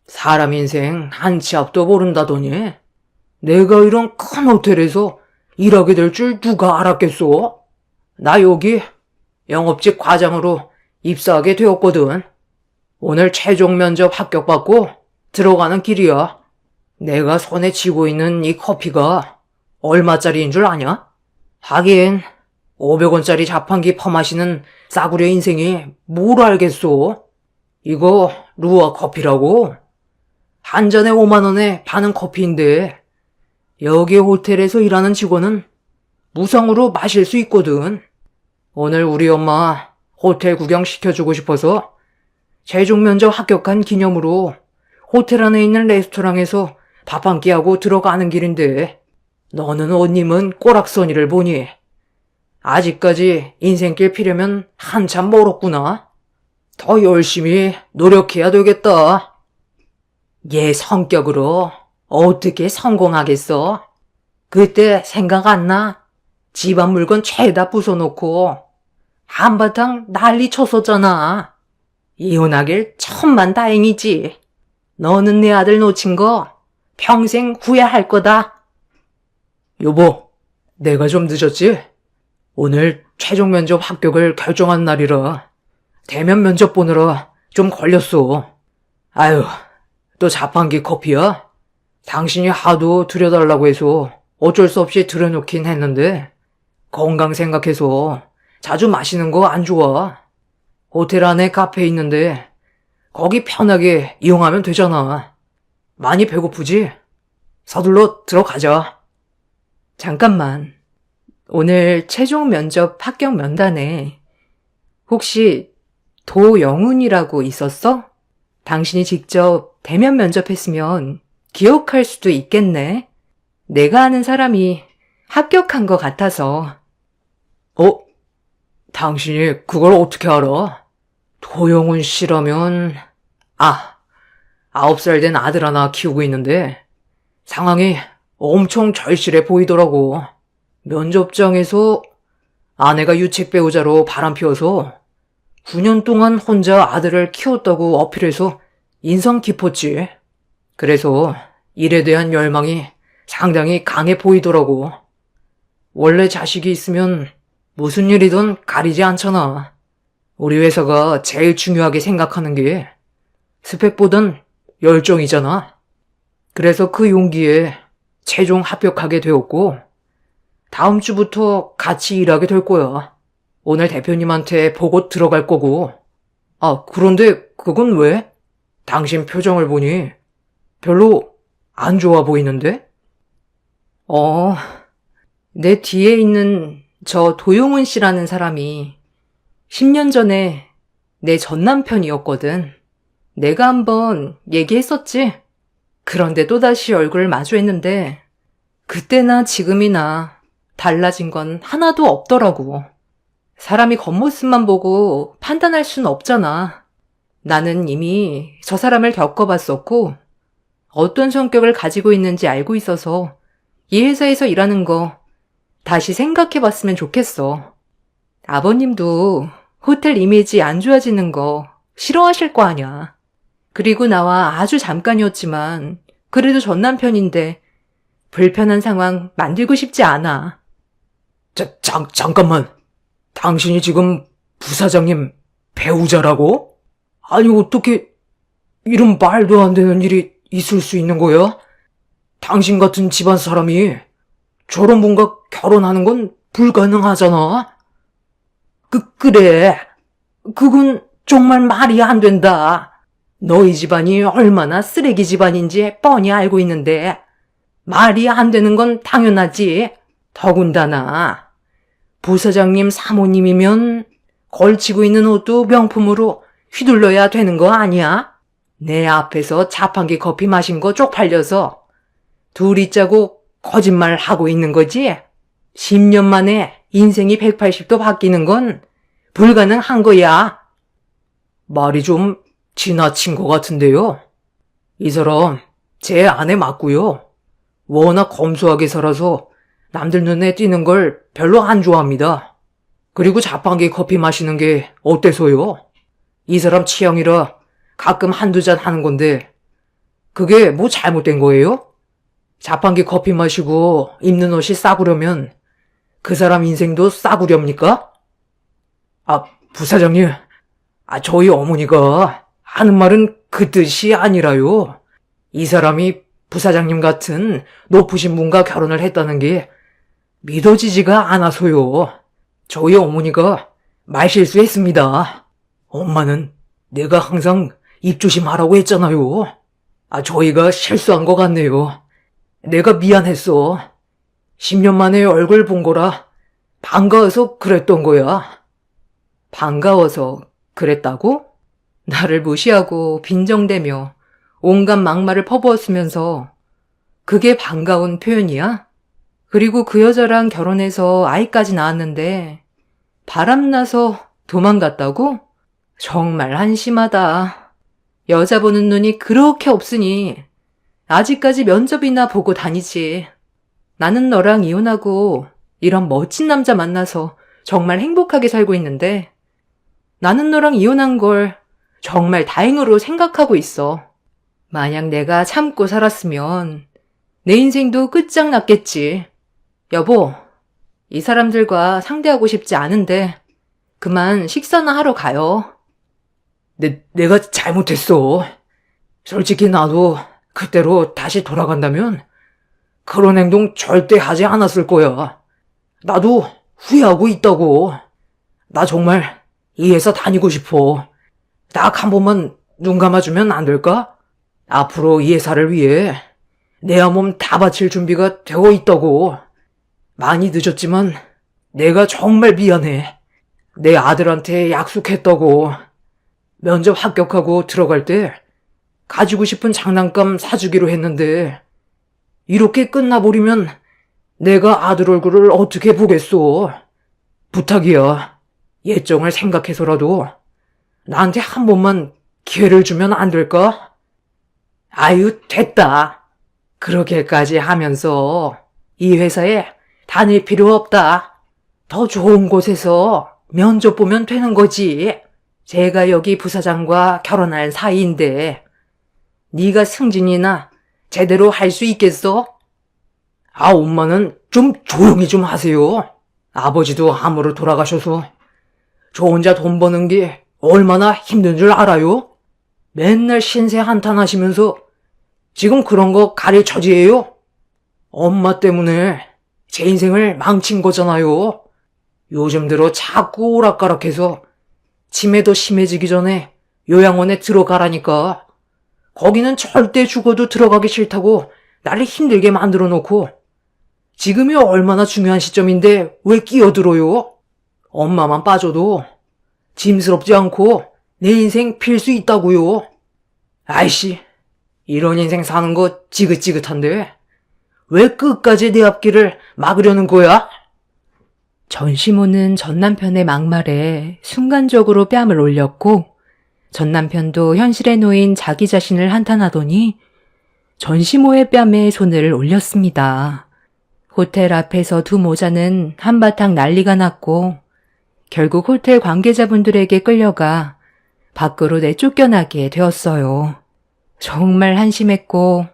사람 인생 한 치 앞도 모른다더니 내가 이런 큰 호텔에서 일하게 될 줄 누가 알았겠어? 나 여기 영업직 과장으로 입사하게 되었거든. 오늘 최종 면접 합격받고 들어가는 길이야. 내가 손에 쥐고 있는 이 커피가 얼마짜리인 줄 아냐? 하긴 500원짜리 자판기 퍼마시는 싸구려 인생이 뭘 알겠소? 이거 루아 커피라고? 한 잔에 5만 원에 파는 커피인데 여기 호텔에서 일하는 직원은 무상으로 마실 수 있거든. 오늘 우리 엄마 호텔 구경 시켜주고 싶어서 최종 면접 합격한 기념으로 호텔 안에 있는 레스토랑에서 밥 한 끼 하고 들어가는 길인데 너는 옷님은 꼬락서니를 보니 아직까지 인생길 피려면 한참 멀었구나. 더 열심히 노력해야 되겠다. 얘 성격으로 어떻게 성공하겠어? 그때 생각 안 나? 집안 물건 죄다 부숴놓고 한바탕 난리 쳤었잖아. 이혼하길 천만 다행이지. 너는 내 아들 놓친 거 평생 후회할 거다. 여보, 내가 좀 늦었지? 오늘 최종 면접 합격을 결정한 날이라 대면 면접 보느라 좀 걸렸어. 아유, 또 자판기 커피야? 당신이 하도 들여달라고 해서 어쩔 수 없이 들여놓긴 했는데 건강 생각해서 자주 마시는 거 안 좋아. 호텔 안에 카페 있는데 거기 편하게 이용하면 되잖아. 많이 배고프지? 서둘러 들어가자. 잠깐만. 오늘 최종 면접 합격 면단에 혹시 도영훈이라고 있었어? 당신이 직접 대면 면접했으면 기억할 수도 있겠네. 내가 아는 사람이 합격한 것 같아서. 당신이 그걸 어떻게 알아? 도영훈 씨라면 9살 된 아들 하나 키우고 있는데 상황이 엄청 절실해 보이더라고. 면접장에서 아내가 유책 배우자로 바람피워서 9년 동안 혼자 아들을 키웠다고 어필해서 인상 깊었지. 그래서 일에 대한 열망이 상당히 강해 보이더라고. 원래 자식이 있으면 무슨 일이든 가리지 않잖아. 우리 회사가 제일 중요하게 생각하는 게 스펙보단 열정이잖아. 그래서 그 용기에 최종 합격하게 되었고 다음 주부터 같이 일하게 될 거야. 오늘 대표님한테 보고 들어갈 거고. 그런데 그건 왜? 당신 표정을 보니 별로 안 좋아 보이는데? 내 뒤에 있는 저 도용훈 씨라는 사람이 10년 전에 내 전남편이었거든. 내가 한번 얘기했었지? 그런데 또다시 얼굴을 마주했는데 그때나 지금이나 달라진 건 하나도 없더라고. 사람이 겉모습만 보고 판단할 수는 없잖아. 나는 이미 저 사람을 겪어봤었고 어떤 성격을 가지고 있는지 알고 있어서 이 회사에서 일하는 거 다시 생각해봤으면 좋겠어. 아버님도 호텔 이미지 안 좋아지는 거 싫어하실 거 아냐. 그리고 나와 아주 잠깐이었지만 그래도 전 남편인데 불편한 상황 만들고 싶지 않아. 잠깐만. 당신이 지금 부사장님 배우자라고? 아니 어떻게 이런 말도 안 되는 일이 있을 수 있는 거야? 당신 같은 집안 사람이 저런 분과 결혼하는 건 불가능하잖아. 그래. 그건 정말 말이 안 된다. 너희 집안이 얼마나 쓰레기 집안인지 뻔히 알고 있는데 말이 안 되는 건 당연하지. 더군다나 부사장님 사모님이면 걸치고 있는 옷도 명품으로 휘둘러야 되는 거 아니야? 내 앞에서 자판기 커피 마신 거 쪽팔려서 둘이 짜고 거짓말 하고 있는 거지? 10년 만에 인생이 180도 바뀌는 건 불가능한 거야. 말이 좀 지나친 것 같은데요. 이 사람 제 아내 맞고요. 워낙 검소하게 살아서 남들 눈에 띄는 걸 별로 안 좋아합니다. 그리고 자판기 커피 마시는 게 어때서요? 이 사람 취향이라 가끔 한두 잔 하는 건데 그게 뭐 잘못된 거예요? 자판기 커피 마시고 입는 옷이 싸구려면 그 사람 인생도 싸구렵니까? 부사장님, 저희 어머니가 하는 말은 그 뜻이 아니라요. 이 사람이 부사장님 같은 높으신 분과 결혼을 했다는 게 믿어지지가 않아서요. 저희 어머니가 말실수했습니다. 엄마는 내가 항상 입조심하라고 했잖아요. 저희가 실수한 것 같네요. 내가 미안했어. 10년 만에 얼굴 본 거라 반가워서 그랬던 거야. 반가워서 그랬다고? 나를 무시하고 빈정대며 온갖 막말을 퍼부었으면서 그게 반가운 표현이야? 그리고 그 여자랑 결혼해서 아이까지 낳았는데 바람나서 도망갔다고? 정말 한심하다. 여자 보는 눈이 그렇게 없으니 아직까지 면접이나 보고 다니지. 나는 너랑 이혼하고 이런 멋진 남자 만나서 정말 행복하게 살고 있는데 나는 너랑 이혼한 걸 정말 다행으로 생각하고 있어. 만약 내가 참고 살았으면 내 인생도 끝장났겠지. 여보, 이 사람들과 상대하고 싶지 않은데 그만 식사나 하러 가요. 내가 잘못했어. 솔직히 나도 그때로 다시 돌아간다면 그런 행동 절대 하지 않았을 거야. 나도 후회하고 있다고. 나 정말 이 회사 다니고 싶어. 딱 한 번만 눈 감아주면 안 될까? 앞으로 이 회사를 위해 내 몸 다 바칠 준비가 되어 있다고. 많이 늦었지만 내가 정말 미안해. 내 아들한테 약속했다고. 면접 합격하고 들어갈 때 가지고 싶은 장난감 사주기로 했는데 이렇게 끝나버리면 내가 아들 얼굴을 어떻게 보겠어. 부탁이야. 예정을 생각해서라도 나한테 한 번만 기회를 주면 안 될까? 아유, 됐다. 그렇게까지 하면서 이 회사에 다닐 필요 없다. 더 좋은 곳에서 면접 보면 되는 거지. 제가 여기 부사장과 결혼할 사이인데 네가 승진이나 제대로 할 수 있겠어? 엄마는 좀 조용히 좀 하세요. 아버지도 암으로 돌아가셔서 저 혼자 돈 버는 게 얼마나 힘든 줄 알아요? 맨날 신세 한탄하시면서 지금 그런 거 가릴 처지예요? 엄마 때문에 제 인생을 망친 거잖아요. 요즘 들어 자꾸 오락가락해서 치매도 심해지기 전에 요양원에 들어가라니까. 거기는 절대 죽어도 들어가기 싫다고 나를 힘들게 만들어 놓고 지금이 얼마나 중요한 시점인데 왜 끼어들어요? 엄마만 빠져도 짐스럽지 않고 내 인생 필 수 있다고요. 아이씨, 이런 인생 사는 거 지긋지긋한데 왜 끝까지 내 앞길을 막으려는 거야? 전시모는 전 남편의 막말에 순간적으로 뺨을 올렸고 전 남편도 현실에 놓인 자기 자신을 한탄하더니 전시모의 뺨에 손을 올렸습니다. 호텔 앞에서 두 모자는 한바탕 난리가 났고 결국 호텔 관계자분들에게 끌려가 밖으로 내쫓겨나게 되었어요. 정말 한심했고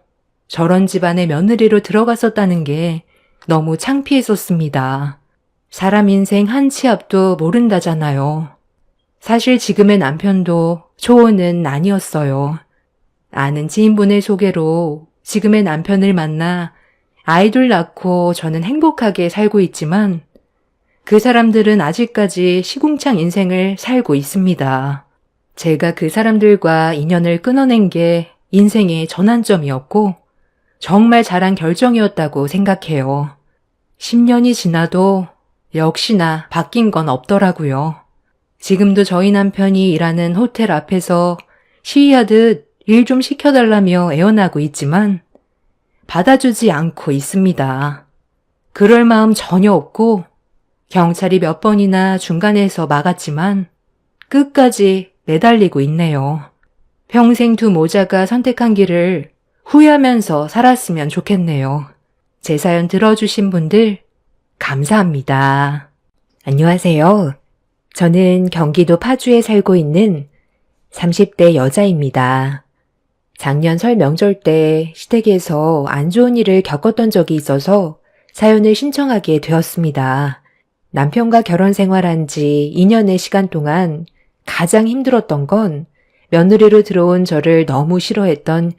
저런 집안의 며느리로 들어갔었다는 게 너무 창피했었습니다. 사람 인생 한 치 앞도 모른다잖아요. 사실 지금의 남편도 초혼은 아니었어요. 아는 지인분의 소개로 지금의 남편을 만나 아이들 낳고 저는 행복하게 살고 있지만 그 사람들은 아직까지 시궁창 인생을 살고 있습니다. 제가 그 사람들과 인연을 끊어낸 게 인생의 전환점이었고 정말 잘한 결정이었다고 생각해요. 10년이 지나도 역시나 바뀐 건 없더라고요. 지금도 저희 남편이 일하는 호텔 앞에서 시위하듯 일 좀 시켜달라며 애원하고 있지만 받아주지 않고 있습니다. 그럴 마음 전혀 없고 경찰이 몇 번이나 중간에서 막았지만 끝까지 매달리고 있네요. 평생 두 모자가 선택한 길을 후회하면서 살았으면 좋겠네요. 제 사연 들어주신 분들 감사합니다. 안녕하세요. 저는 경기도 파주에 살고 있는 30대 여자입니다. 작년 설 명절 때 시댁에서 안 좋은 일을 겪었던 적이 있어서 사연을 신청하게 되었습니다. 남편과 결혼 생활한 지 2년의 시간 동안 가장 힘들었던 건 며느리로 들어온 저를 너무 싫어했던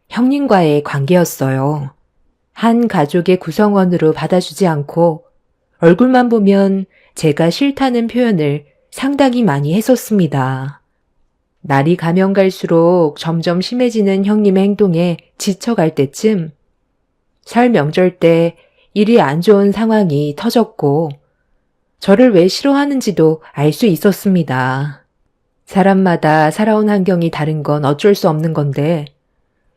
형님과의 관계였어요. 한 가족의 구성원으로 받아주지 않고 얼굴만 보면 제가 싫다는 표현을 상당히 많이 했었습니다. 날이 가면 갈수록 점점 심해지는 형님의 행동에 지쳐갈 때쯤 설 명절 때 일이 안 좋은 상황이 터졌고 저를 왜 싫어하는지도 알 수 있었습니다. 사람마다 살아온 환경이 다른 건 어쩔 수 없는 건데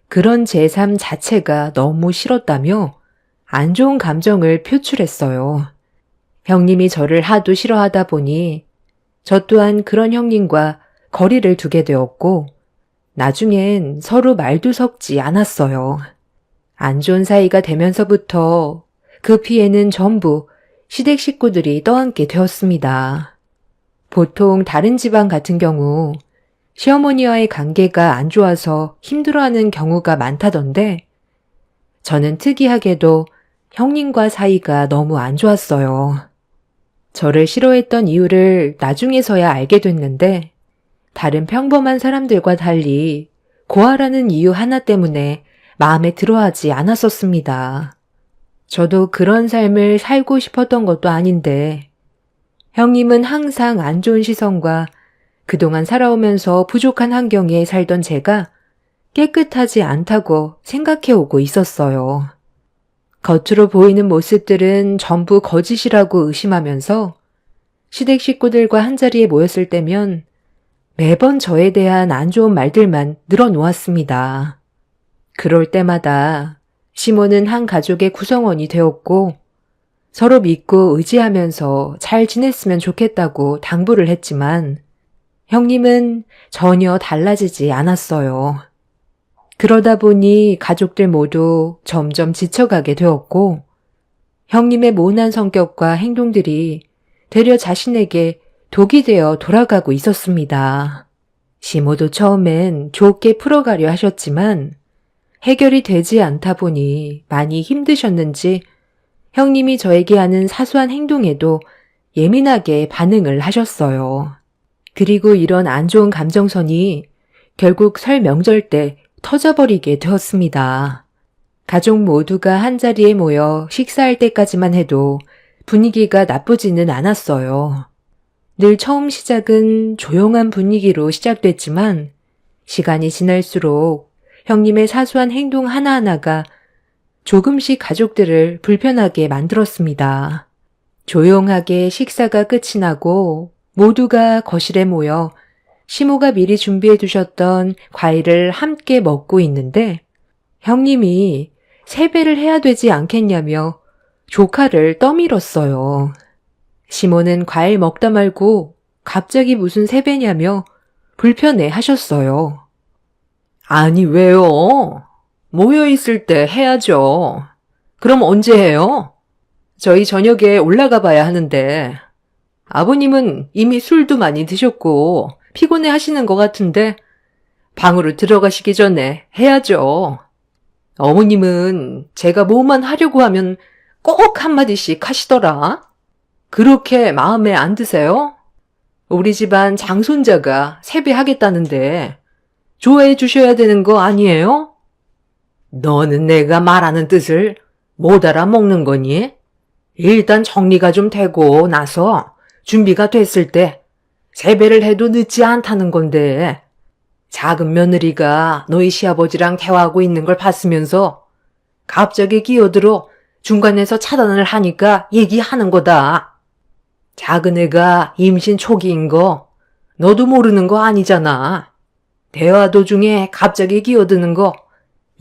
그런 제 삶 자체가 너무 싫었다며 안 좋은 감정을 표출했어요. 형님이 저를 하도 싫어하다 보니 저 또한 그런 형님과 거리를 두게 되었고 나중엔 서로 말도 섞지 않았어요. 안 좋은 사이가 되면서부터 그 피해는 전부 시댁 식구들이 떠안게 되었습니다. 보통 다른 집안 같은 경우 시어머니와의 관계가 안 좋아서 힘들어하는 경우가 많다던데 저는 특이하게도 형님과 사이가 너무 안 좋았어요. 저를 싫어했던 이유를 나중에서야 알게 됐는데 다른 평범한 사람들과 달리 고아라는 이유 하나 때문에 마음에 들어하지 않았었습니다. 저도 그런 삶을 살고 싶었던 것도 아닌데 형님은 항상 안 좋은 시선과 그동안 살아오면서 부족한 환경에 살던 제가 깨끗하지 않다고 생각해오고 있었어요. 겉으로 보이는 모습들은 전부 거짓이라고 의심하면서 시댁 식구들과 한자리에 모였을 때면 매번 저에 대한 안 좋은 말들만 늘어놓았습니다. 그럴 때마다 시모는 한 가족의 구성원이 되었고 서로 믿고 의지하면서 잘 지냈으면 좋겠다고 당부를 했지만 형님은 전혀 달라지지 않았어요. 그러다 보니 가족들 모두 점점 지쳐가게 되었고 형님의 모난 성격과 행동들이 되려 자신에게 독이 되어 돌아가고 있었습니다. 시모도 처음엔 좋게 풀어가려 하셨지만 해결이 되지 않다 보니 많이 힘드셨는지 형님이 저에게 하는 사소한 행동에도 예민하게 반응을 하셨어요. 그리고 이런 안 좋은 감정선이 결국 설 명절 때 터져버리게 되었습니다. 가족 모두가 한자리에 모여 식사할 때까지만 해도 분위기가 나쁘지는 않았어요. 늘 처음 시작은 조용한 분위기로 시작됐지만 시간이 지날수록 형님의 사소한 행동 하나하나가 조금씩 가족들을 불편하게 만들었습니다. 조용하게 식사가 끝이 나고 모두가 거실에 모여 시모가 미리 준비해 두셨던 과일을 함께 먹고 있는데 형님이 세배를 해야 되지 않겠냐며 조카를 떠밀었어요. 시모는 과일 먹다 말고 갑자기 무슨 세배냐며 불편해 하셨어요. 아니, 왜요? 모여있을 때 해야죠. 그럼 언제 해요? 저희 저녁에 올라가 봐야 하는데, 아버님은 이미 술도 많이 드셨고, 피곤해 하시는 것 같은데, 방으로 들어가시기 전에 해야죠. 어머님은 제가 뭐만 하려고 하면 꼭 한마디씩 하시더라. 그렇게 마음에 안 드세요? 우리 집안 장손자가 세배하겠다는데, 좋아해 주셔야 되는 거 아니에요? 너는 내가 말하는 뜻을 못 알아먹는 거니? 일단 정리가 좀 되고 나서 준비가 됐을 때 세배를 해도 늦지 않다는 건데 작은 며느리가 너희 시아버지랑 대화하고 있는 걸 봤으면서 갑자기 끼어들어 중간에서 차단을 하니까 얘기하는 거다. 작은 애가 임신 초기인 거 너도 모르는 거 아니잖아. 대화 도중에 갑자기 끼어드는 거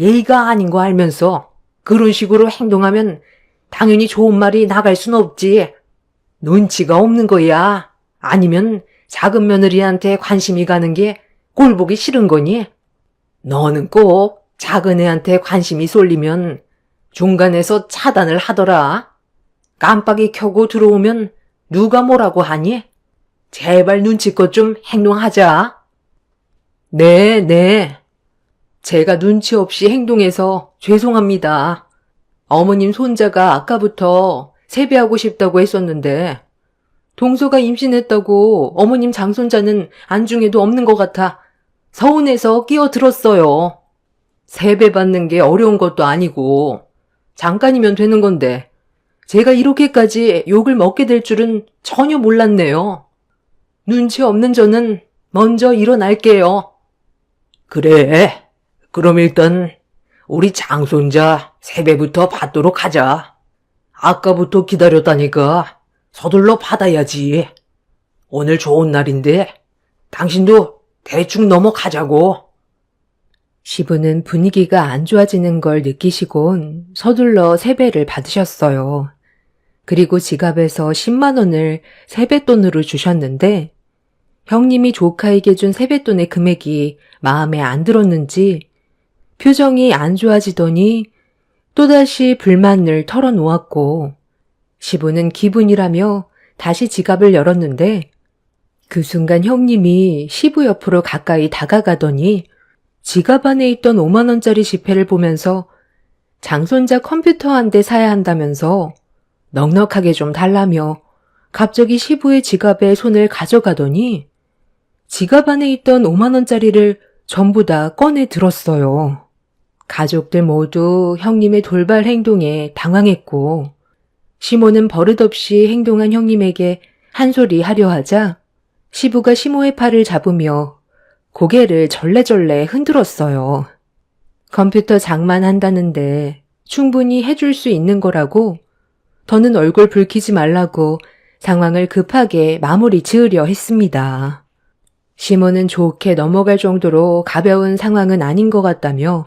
예의가 아닌 거 알면서 그런 식으로 행동하면 당연히 좋은 말이 나갈 순 없지. 눈치가 없는 거야. 아니면 작은 며느리한테 관심이 가는 게 꼴 보기 싫은 거니? 너는 꼭 작은 애한테 관심이 쏠리면 중간에서 차단을 하더라. 깜빡이 켜고 들어오면 누가 뭐라고 하니? 제발 눈치껏 좀 행동하자. 네. 제가 눈치 없이 행동해서 죄송합니다. 어머님 손자가 아까부터 세배하고 싶다고 했었는데 동서가 임신했다고 어머님 장손자는 안중에도 없는 것 같아 서운해서 끼어들었어요. 세배 받는 게 어려운 것도 아니고 잠깐이면 되는 건데 제가 이렇게까지 욕을 먹게 될 줄은 전혀 몰랐네요. 눈치 없는 저는 먼저 일어날게요. 그래. 그럼 일단 우리 장손자 세배부터 받도록 하자. 아까부터 기다렸다니까 서둘러 받아야지. 오늘 좋은 날인데 당신도 대충 넘어가자고. 시부는 분위기가 안 좋아지는 걸 느끼시곤 서둘러 세배를 받으셨어요. 그리고 지갑에서 10만 원을 세뱃돈으로 주셨는데 형님이 조카에게 준 세뱃돈의 금액이 마음에 안 들었는지 표정이 안 좋아지더니 또다시 불만을 털어놓았고 시부는 기분이라며 다시 지갑을 열었는데 그 순간 형님이 시부 옆으로 가까이 다가가더니 지갑 안에 있던 5만 원짜리 지폐를 보면서 장손자 컴퓨터 한 대 사야 한다면서 넉넉하게 좀 달라며 갑자기 시부의 지갑에 손을 가져가더니 지갑 안에 있던 5만 원짜리를 전부 다 꺼내 들었어요. 가족들 모두 형님의 돌발 행동에 당황했고 시모는 버릇없이 행동한 형님에게 한 소리 하려 하자 시부가 시모의 팔을 잡으며 고개를 절레절레 흔들었어요. 컴퓨터 장만한다는데 충분히 해줄 수 있는 거라고 더는 얼굴 붉히지 말라고 상황을 급하게 마무리 지으려 했습니다. 시모는 좋게 넘어갈 정도로 가벼운 상황은 아닌 것 같다며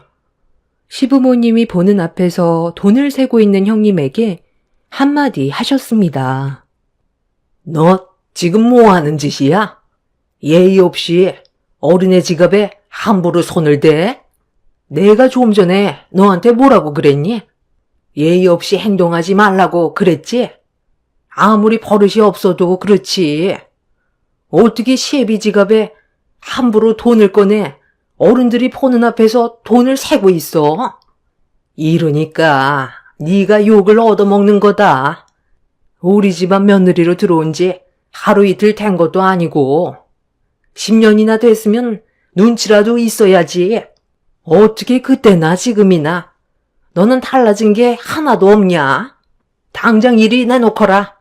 시부모님이 보는 앞에서 돈을 세고 있는 형님에게 한마디 하셨습니다. 너 지금 뭐 하는 짓이야? 예의 없이 어른의 지갑에 함부로 손을 대? 내가 좀 전에 너한테 뭐라고 그랬니? 예의 없이 행동하지 말라고 그랬지? 아무리 버릇이 없어도 그렇지. 어떻게 시애비 지갑에 함부로 돈을 꺼내 어른들이 보는 앞에서 돈을 세고 있어? 이러니까 네가 욕을 얻어먹는 거다. 우리 집안 며느리로 들어온 지 하루 이틀 된 것도 아니고 10년이나 됐으면 눈치라도 있어야지. 어떻게 그때나 지금이나 너는 달라진 게 하나도 없냐? 당장 이리 내놓거라.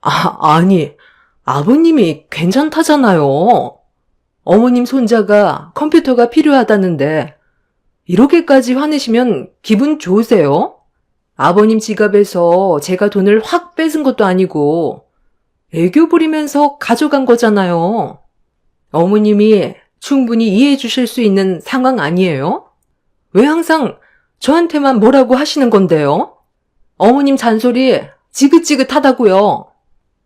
아니, 아버님이 괜찮다잖아요. 어머님 손자가 컴퓨터가 필요하다는데 이렇게까지 화내시면 기분 좋으세요? 아버님 지갑에서 제가 돈을 확 뺏은 것도 아니고 애교 부리면서 가져간 거잖아요. 어머님이 충분히 이해해 주실 수 있는 상황 아니에요? 왜 항상 저한테만 뭐라고 하시는 건데요? 어머님 잔소리 지긋지긋하다고요.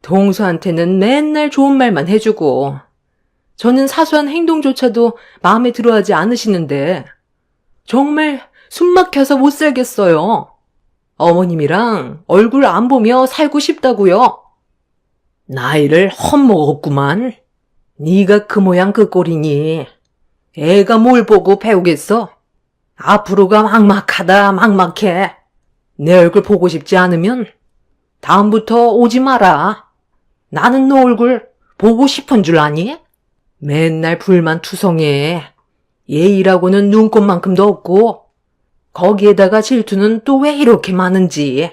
동서한테는 맨날 좋은 말만 해주고 저는 사소한 행동조차도 마음에 들어하지 않으시는데 정말 숨 막혀서 못 살겠어요. 어머님이랑 얼굴 안 보며 살고 싶다고요. 나이를 헛먹었구만. 네가 그 모양 그 꼴이니 애가 뭘 보고 배우겠어? 앞으로가 막막하다 막막해. 내 얼굴 보고 싶지 않으면 다음부터 오지 마라. 나는 너 얼굴 보고 싶은 줄 아니? 맨날 불만 투성해. 예의라고는 눈꽃만큼도 없고 거기에다가 질투는 또 왜 이렇게 많은지.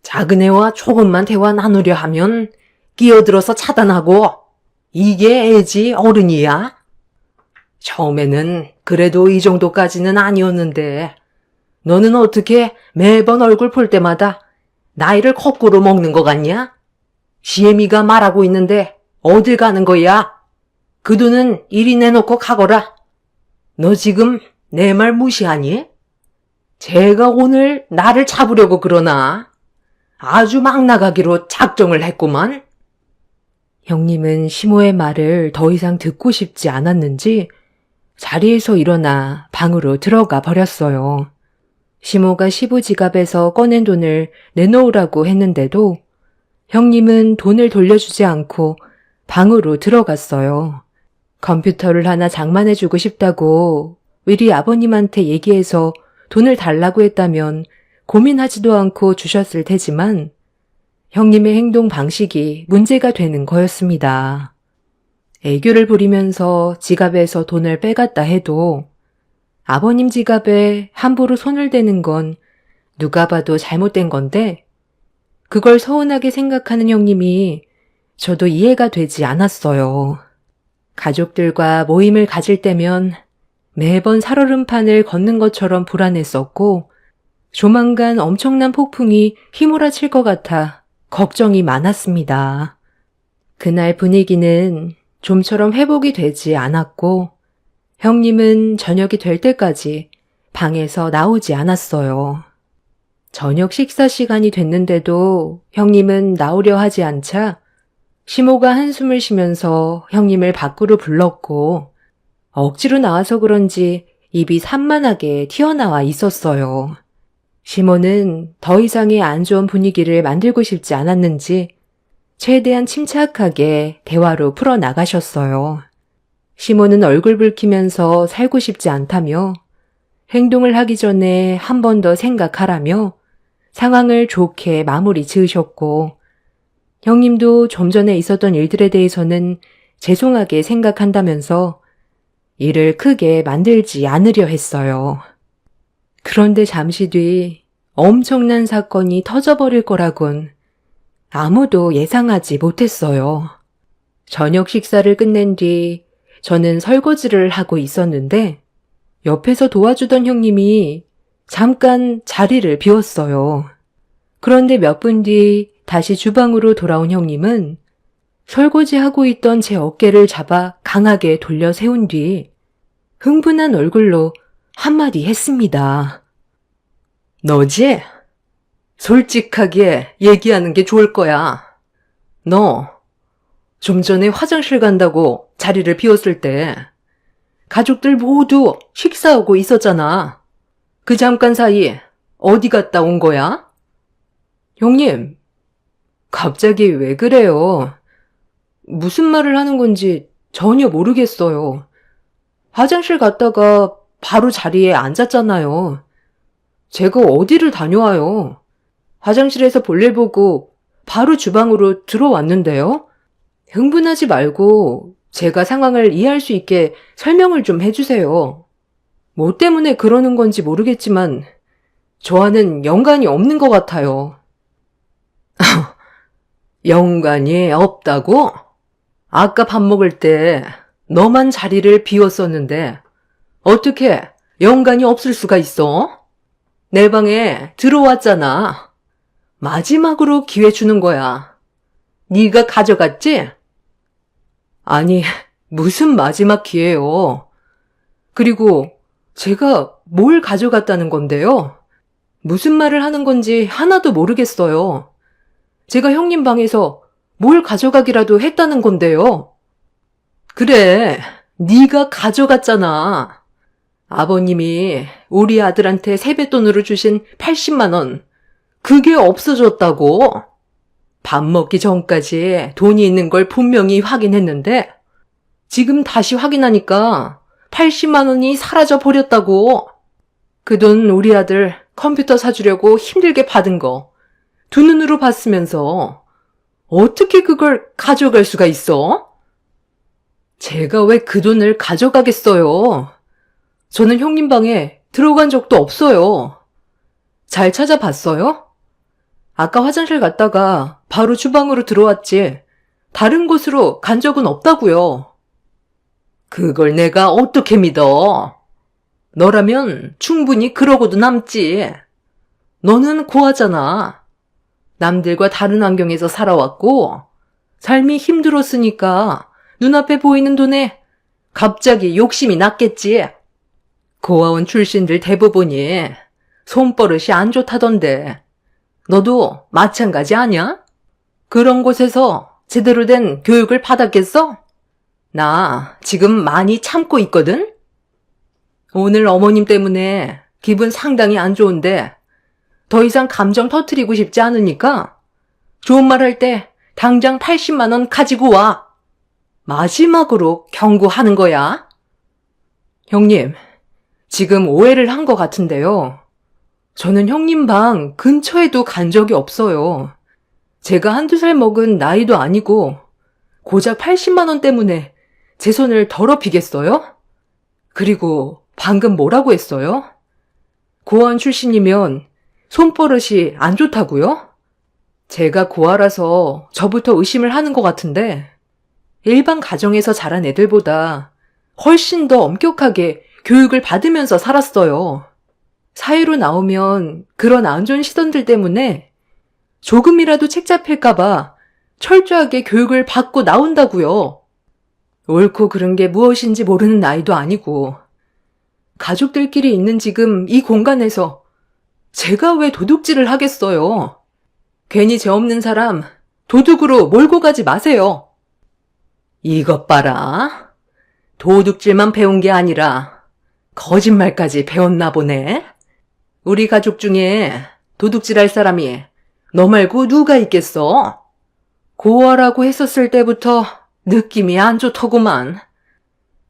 작은 애와 조금만 대화 나누려 하면 끼어들어서 차단하고 이게 애지 어른이야? 처음에는 그래도 이 정도까지는 아니었는데 너는 어떻게 매번 얼굴 볼 때마다 나이를 거꾸로 먹는 것 같냐? 시애미가 말하고 있는데 어딜 가는 거야? 그 돈은 이리 내놓고 가거라. 너 지금 내 말 무시하니? 제가 오늘 나를 잡으려고 그러나? 아주 막 나가기로 작정을 했구만. 형님은 시모의 말을 더 이상 듣고 싶지 않았는지 자리에서 일어나 방으로 들어가 버렸어요. 시모가 시부 지갑에서 꺼낸 돈을 내놓으라고 했는데도 형님은 돈을 돌려주지 않고 방으로 들어갔어요. 컴퓨터를 하나 장만해주고 싶다고 미리 아버님한테 얘기해서 돈을 달라고 했다면 고민하지도 않고 주셨을 테지만 형님의 행동 방식이 문제가 되는 거였습니다. 애교를 부리면서 지갑에서 돈을 빼갔다 해도 아버님 지갑에 함부로 손을 대는 건 누가 봐도 잘못된 건데 그걸 서운하게 생각하는 형님이 저도 이해가 되지 않았어요. 가족들과 모임을 가질 때면 매번 살얼음판을 걷는 것처럼 불안했었고 조만간 엄청난 폭풍이 휘몰아칠 것 같아 걱정이 많았습니다. 그날 분위기는 좀처럼 회복이 되지 않았고 형님은 저녁이 될 때까지 방에서 나오지 않았어요. 저녁 식사 시간이 됐는데도 형님은 나오려 하지 않자 시모가 한숨을 쉬면서 형님을 밖으로 불렀고 억지로 나와서 그런지 입이 산만하게 튀어나와 있었어요. 시모는 더 이상의 안 좋은 분위기를 만들고 싶지 않았는지 최대한 침착하게 대화로 풀어나가셨어요. 시모는 얼굴 붉히면서 살고 싶지 않다며 행동을 하기 전에 한 번 더 생각하라며 상황을 좋게 마무리 지으셨고 형님도 좀 전에 있었던 일들에 대해서는 죄송하게 생각한다면서 일을 크게 만들지 않으려 했어요. 그런데 잠시 뒤 엄청난 사건이 터져버릴 거라곤 아무도 예상하지 못했어요. 저녁 식사를 끝낸 뒤 저는 설거지를 하고 있었는데 옆에서 도와주던 형님이 잠깐 자리를 비웠어요. 그런데 몇 분 뒤 다시 주방으로 돌아온 형님은 설거지하고 있던 제 어깨를 잡아 강하게 돌려 세운 뒤 흥분한 얼굴로 한마디 했습니다. 너지? 솔직하게 얘기하는 게 좋을 거야. 너 좀 전에 화장실 간다고 자리를 비웠을 때 가족들 모두 식사하고 있었잖아. 그 잠깐 사이 어디 갔다 온 거야? 형님, 갑자기 왜 그래요? 무슨 말을 하는 건지 전혀 모르겠어요. 화장실 갔다가 바로 자리에 앉았잖아요. 제가 어디를 다녀와요? 화장실에서 볼일 보고 바로 주방으로 들어왔는데요. 흥분하지 말고 제가 상황을 이해할 수 있게 설명을 좀 해주세요. 뭐 때문에 그러는 건지 모르겠지만 저와는 연관이 없는 것 같아요. 연관이 없다고? 아까 밥 먹을 때 너만 자리를 비웠었는데 어떻게 연관이 없을 수가 있어? 내 방에 들어왔잖아. 마지막으로 기회 주는 거야. 네가 가져갔지? 아니, 무슨 마지막 기회요. 그리고 제가 뭘 가져갔다는 건데요? 무슨 말을 하는 건지 하나도 모르겠어요. 제가 형님 방에서 뭘 가져가기라도 했다는 건데요. 그래, 네가 가져갔잖아. 아버님이 우리 아들한테 세뱃돈으로 주신 80만 원, 그게 없어졌다고. 밥 먹기 전까지 돈이 있는 걸 분명히 확인했는데 지금 다시 확인하니까 80만 원이 사라져 버렸다고. 그 돈 우리 아들 컴퓨터 사주려고 힘들게 받은 거 두 눈으로 봤으면서 어떻게 그걸 가져갈 수가 있어? 제가 왜 그 돈을 가져가겠어요? 저는 형님 방에 들어간 적도 없어요. 잘 찾아봤어요? 아까 화장실 갔다가 바로 주방으로 들어왔지 다른 곳으로 간 적은 없다고요. 그걸 내가 어떻게 믿어? 너라면 충분히 그러고도 남지. 너는 고아잖아. 남들과 다른 환경에서 살아왔고 삶이 힘들었으니까 눈앞에 보이는 돈에 갑자기 욕심이 났겠지. 고아원 출신들 대부분이 손버릇이 안 좋다던데 너도 마찬가지 아니야? 그런 곳에서 제대로 된 교육을 받았겠어? 나 지금 많이 참고 있거든? 오늘 어머님 때문에 기분 상당히 안 좋은데 더 이상 감정 터뜨리고 싶지 않으니까 좋은 말 할 때 당장 80만 원 가지고 와. 마지막으로 경고하는 거야. 형님, 지금 오해를 한 것 같은데요. 저는 형님 방 근처에도 간 적이 없어요. 제가 한두 살 먹은 나이도 아니고 고작 80만 원 때문에 제 손을 더럽히겠어요? 그리고 방금 뭐라고 했어요? 고아원 출신이면 손버릇이 안 좋다고요? 제가 고아라서 저부터 의심을 하는 것 같은데 일반 가정에서 자란 애들보다 훨씬 더 엄격하게 교육을 받으면서 살았어요. 사회로 나오면 그런 안 좋은 시선들 때문에 조금이라도 책 잡힐까봐 철저하게 교육을 받고 나온다고요. 옳고 그른 게 무엇인지 모르는 나이도 아니고 가족들끼리 있는 지금 이 공간에서 제가 왜 도둑질을 하겠어요? 괜히 죄 없는 사람 도둑으로 몰고 가지 마세요. 이것 봐라. 도둑질만 배운 게 아니라 거짓말까지 배웠나 보네. 우리 가족 중에 도둑질할 사람이 너 말고 누가 있겠어? 고아라고 했었을 때부터 느낌이 안 좋더구만.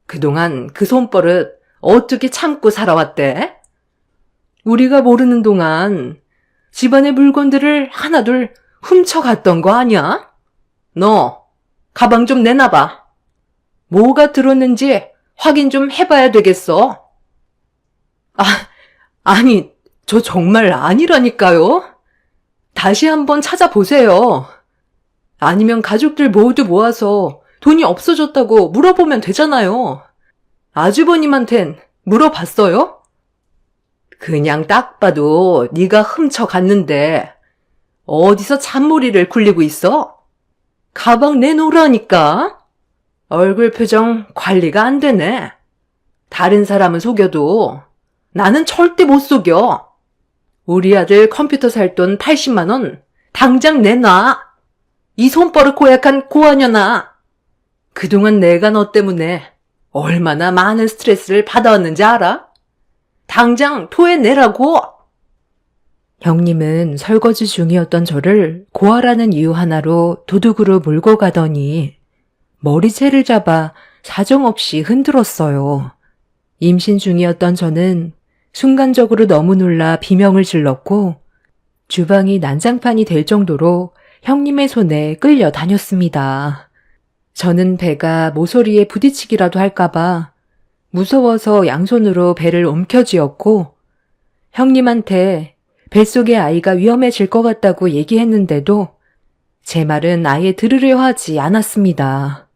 그동안 그 손버릇 어떻게 참고 살아왔대? 우리가 모르는 동안 집안의 물건들을 하나둘 훔쳐갔던 거 아니야? 너 가방 좀 내놔봐. 뭐가 들었는지 확인 좀 해봐야 되겠어. 아니, 저 정말 아니라니까요. 다시 한번 찾아보세요. 아니면 가족들 모두 모아서 돈이 없어졌다고 물어보면 되잖아요. 아주버님한텐 물어봤어요? 그냥 딱 봐도 네가 훔쳐갔는데 어디서 잔머리를 굴리고 있어? 가방 내놓으라니까. 얼굴 표정 관리가 안 되네. 다른 사람은 속여도 나는 절대 못 속여. 우리 아들 컴퓨터 살 돈 80만 원 당장 내놔. 이 손버릇 고약한 고아녀나. 그동안 내가 너 때문에 얼마나 많은 스트레스를 받아왔는지 알아? 당장 토해내라고. 형님은 설거지 중이었던 저를 고아라는 이유 하나로 도둑으로 몰고 가더니 머리채를 잡아 사정없이 흔들었어요. 임신 중이었던 저는 순간적으로 너무 놀라 비명을 질렀고 주방이 난장판이 될 정도로 형님의 손에 끌려 다녔습니다. 저는 배가 모서리에 부딪히기라도 할까봐 무서워서 양손으로 배를 움켜쥐었고 형님한테 뱃속의 아이가 위험해질 것 같다고 얘기했는데도 제 말은 아예 들으려 하지 않았습니다.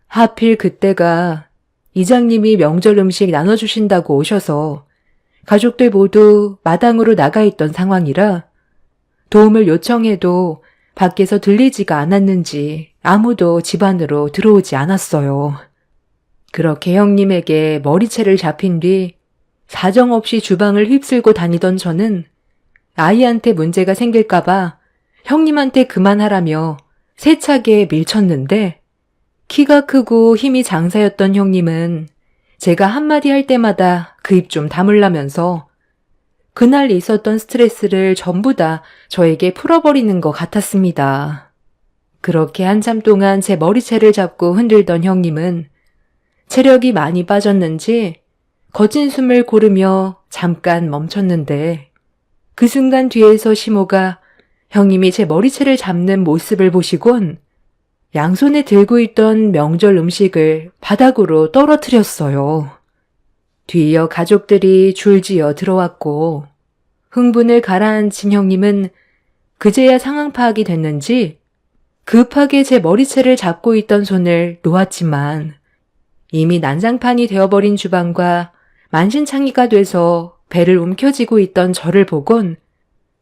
하필 그때가 이장님이 명절 음식 나눠주신다고 오셔서 가족들 모두 마당으로 나가 있던 상황이라 도움을 요청해도 밖에서 들리지가 않았는지 아무도 집 안으로 들어오지 않았어요. 그렇게 형님에게 머리채를 잡힌 뒤 사정없이 주방을 휩쓸고 다니던 저는 아이한테 문제가 생길까봐 형님한테 그만하라며 세차게 밀쳤는데 키가 크고 힘이 장사였던 형님은 제가 한마디 할 때마다 그 입 좀 다물라면서 그날 있었던 스트레스를 전부 다 저에게 풀어버리는 것 같았습니다. 그렇게 한참 동안 제 머리채를 잡고 흔들던 형님은 체력이 많이 빠졌는지 거친 숨을 고르며 잠깐 멈췄는데 그 순간 뒤에서 시모가 형님이 제 머리채를 잡는 모습을 보시곤 양손에 들고 있던 명절 음식을 바닥으로 떨어뜨렸어요. 뒤이어 가족들이 줄지어 들어왔고 흥분을 가라앉힌 형님은 그제야 상황 파악이 됐는지 급하게 제 머리채를 잡고 있던 손을 놓았지만 이미 난장판이 되어버린 주방과 만신창이가 돼서 배를 움켜쥐고 있던 저를 보곤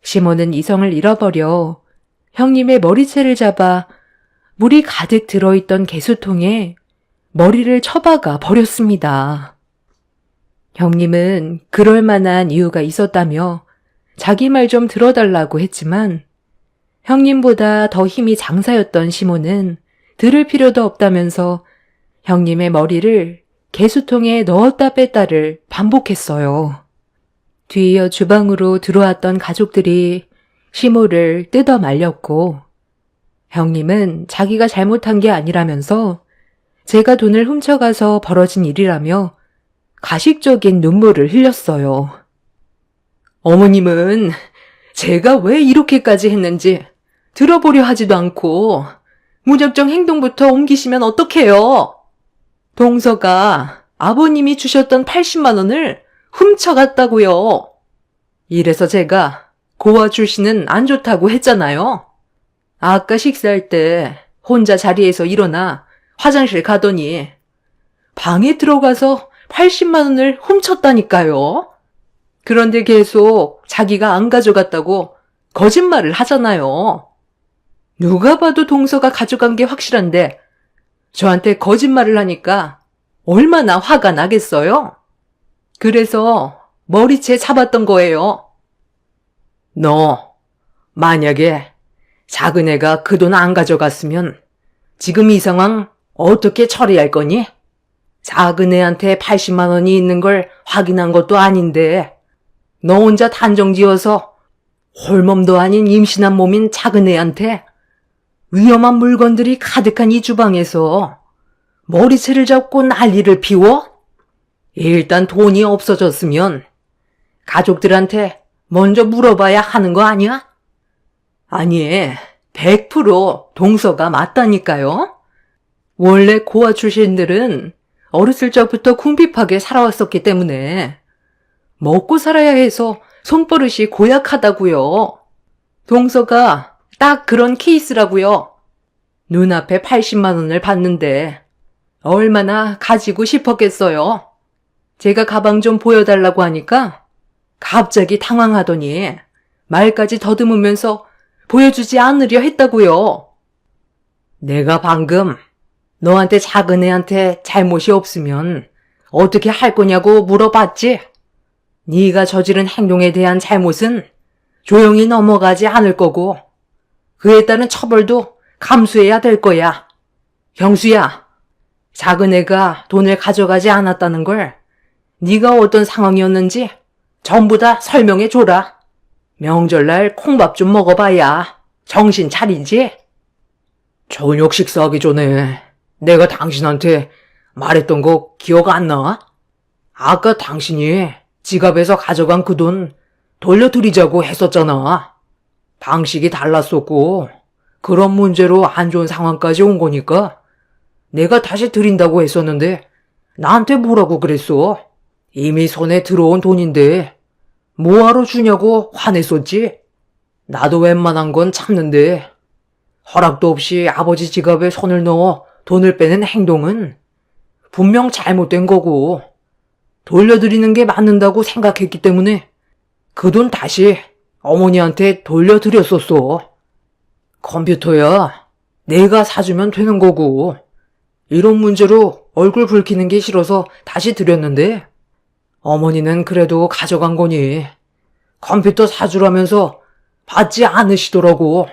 시모는 이성을 잃어버려 형님의 머리채를 잡아 물이 가득 들어있던 개수통에 머리를 쳐박아 버렸습니다. 형님은 그럴 만한 이유가 있었다며 자기 말 좀 들어달라고 했지만 형님보다 더 힘이 장사였던 시모는 들을 필요도 없다면서 형님의 머리를 개수통에 넣었다 뺐다를 반복했어요. 뒤이어 주방으로 들어왔던 가족들이 시모를 뜯어 말렸고 형님은 자기가 잘못한 게 아니라면서 제가 돈을 훔쳐가서 벌어진 일이라며 가식적인 눈물을 흘렸어요. 어머님은 제가 왜 이렇게까지 했는지 들어보려 하지도 않고 무작정 행동부터 옮기시면 어떡해요? 동서가 아버님이 주셨던 80만 원을 훔쳐갔다고요. 이래서 제가 고아 출신은 안 좋다고 했잖아요. 아까 식사할 때 혼자 자리에서 일어나 화장실 가더니 방에 들어가서 80만 원을 훔쳤다니까요. 그런데 계속 자기가 안 가져갔다고 거짓말을 하잖아요. 누가 봐도 동서가 가져간 게 확실한데 저한테 거짓말을 하니까 얼마나 화가 나겠어요? 그래서 머리채 잡았던 거예요. 너, 만약에 작은 애가 그 돈 안 가져갔으면 지금 이 상황 어떻게 처리할 거니? 작은 애한테 80만 원이 있는 걸 확인한 것도 아닌데 너 혼자 단정 지어서 홀몸도 아닌 임신한 몸인 작은 애한테 위험한 물건들이 가득한 이 주방에서 머리채를 잡고 난리를 피워? 일단 돈이 없어졌으면 가족들한테 먼저 물어봐야 하는 거 아니야? 아니, 100% 동서가 맞다니까요. 원래 고아 출신들은 어렸을 적부터 궁핍하게 살아왔었기 때문에 먹고 살아야 해서 손버릇이 고약하다고요. 동서가 딱 그런 케이스라고요. 눈앞에 80만 원을 받는데 얼마나 가지고 싶었겠어요. 제가 가방 좀 보여달라고 하니까 갑자기 당황하더니 말까지 더듬으면서 보여주지 않으려 했다고요. 내가 방금 너한테 작은 애한테 잘못이 없으면 어떻게 할 거냐고 물어봤지? 네가 저지른 행동에 대한 잘못은 조용히 넘어가지 않을 거고 그에 따른 처벌도 감수해야 될 거야. 경수야, 작은 애가 돈을 가져가지 않았다는 걸 네가 어떤 상황이었는지 전부 다 설명해 줘라. 명절날 콩밥 좀 먹어봐야 정신 차리지? 저녁 식사하기 전에 내가 당신한테 말했던 거 기억 안 나? 아까 당신이 지갑에서 가져간 그 돈 돌려드리자고 했었잖아. 방식이 달랐었고 그런 문제로 안 좋은 상황까지 온 거니까 내가 다시 드린다고 했었는데 나한테 뭐라고 그랬어? 이미 손에 들어온 돈인데 뭐하러 주냐고 화냈었지? 나도 웬만한 건 참는데 허락도 없이 아버지 지갑에 손을 넣어 돈을 빼는 행동은 분명 잘못된 거고 돌려드리는 게 맞는다고 생각했기 때문에 그 돈 다시 어머니한테 돌려드렸었어. 컴퓨터야 내가 사주면 되는 거고 이런 문제로 얼굴 붉히는 게 싫어서 다시 드렸는데 어머니는 그래도 가져간 거니 컴퓨터 사주라면서 받지 않으시더라고.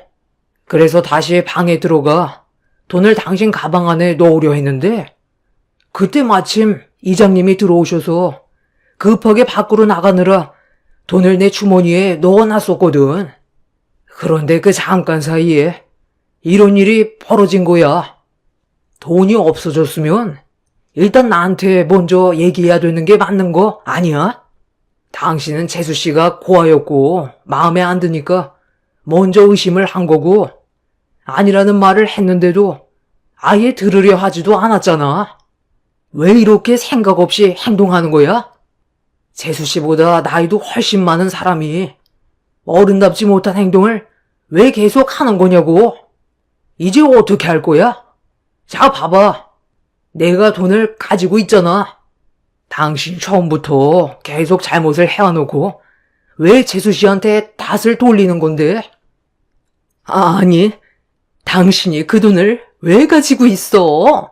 그래서 다시 방에 들어가 돈을 당신 가방 안에 넣으려 했는데 그때 마침 이장님이 들어오셔서 급하게 밖으로 나가느라 돈을 내 주머니에 넣어놨었거든. 그런데 그 잠깐 사이에 이런 일이 벌어진 거야. 돈이 없어졌으면 일단 나한테 먼저 얘기해야 되는 게 맞는 거 아니야? 당신은 재수 씨가 고아였고 마음에 안 드니까 먼저 의심을 한 거고 아니라는 말을 했는데도 아예 들으려 하지도 않았잖아. 왜 이렇게 생각 없이 행동하는 거야? 재수 씨보다 나이도 훨씬 많은 사람이 어른답지 못한 행동을 왜 계속 하는 거냐고. 이제 어떻게 할 거야? 자, 봐봐. 내가 돈을 가지고 있잖아. 당신 처음부터 계속 잘못을 해와놓고 왜 재수 씨한테 탓을 돌리는 건데? 아니, 당신이 그 돈을 왜 가지고 있어?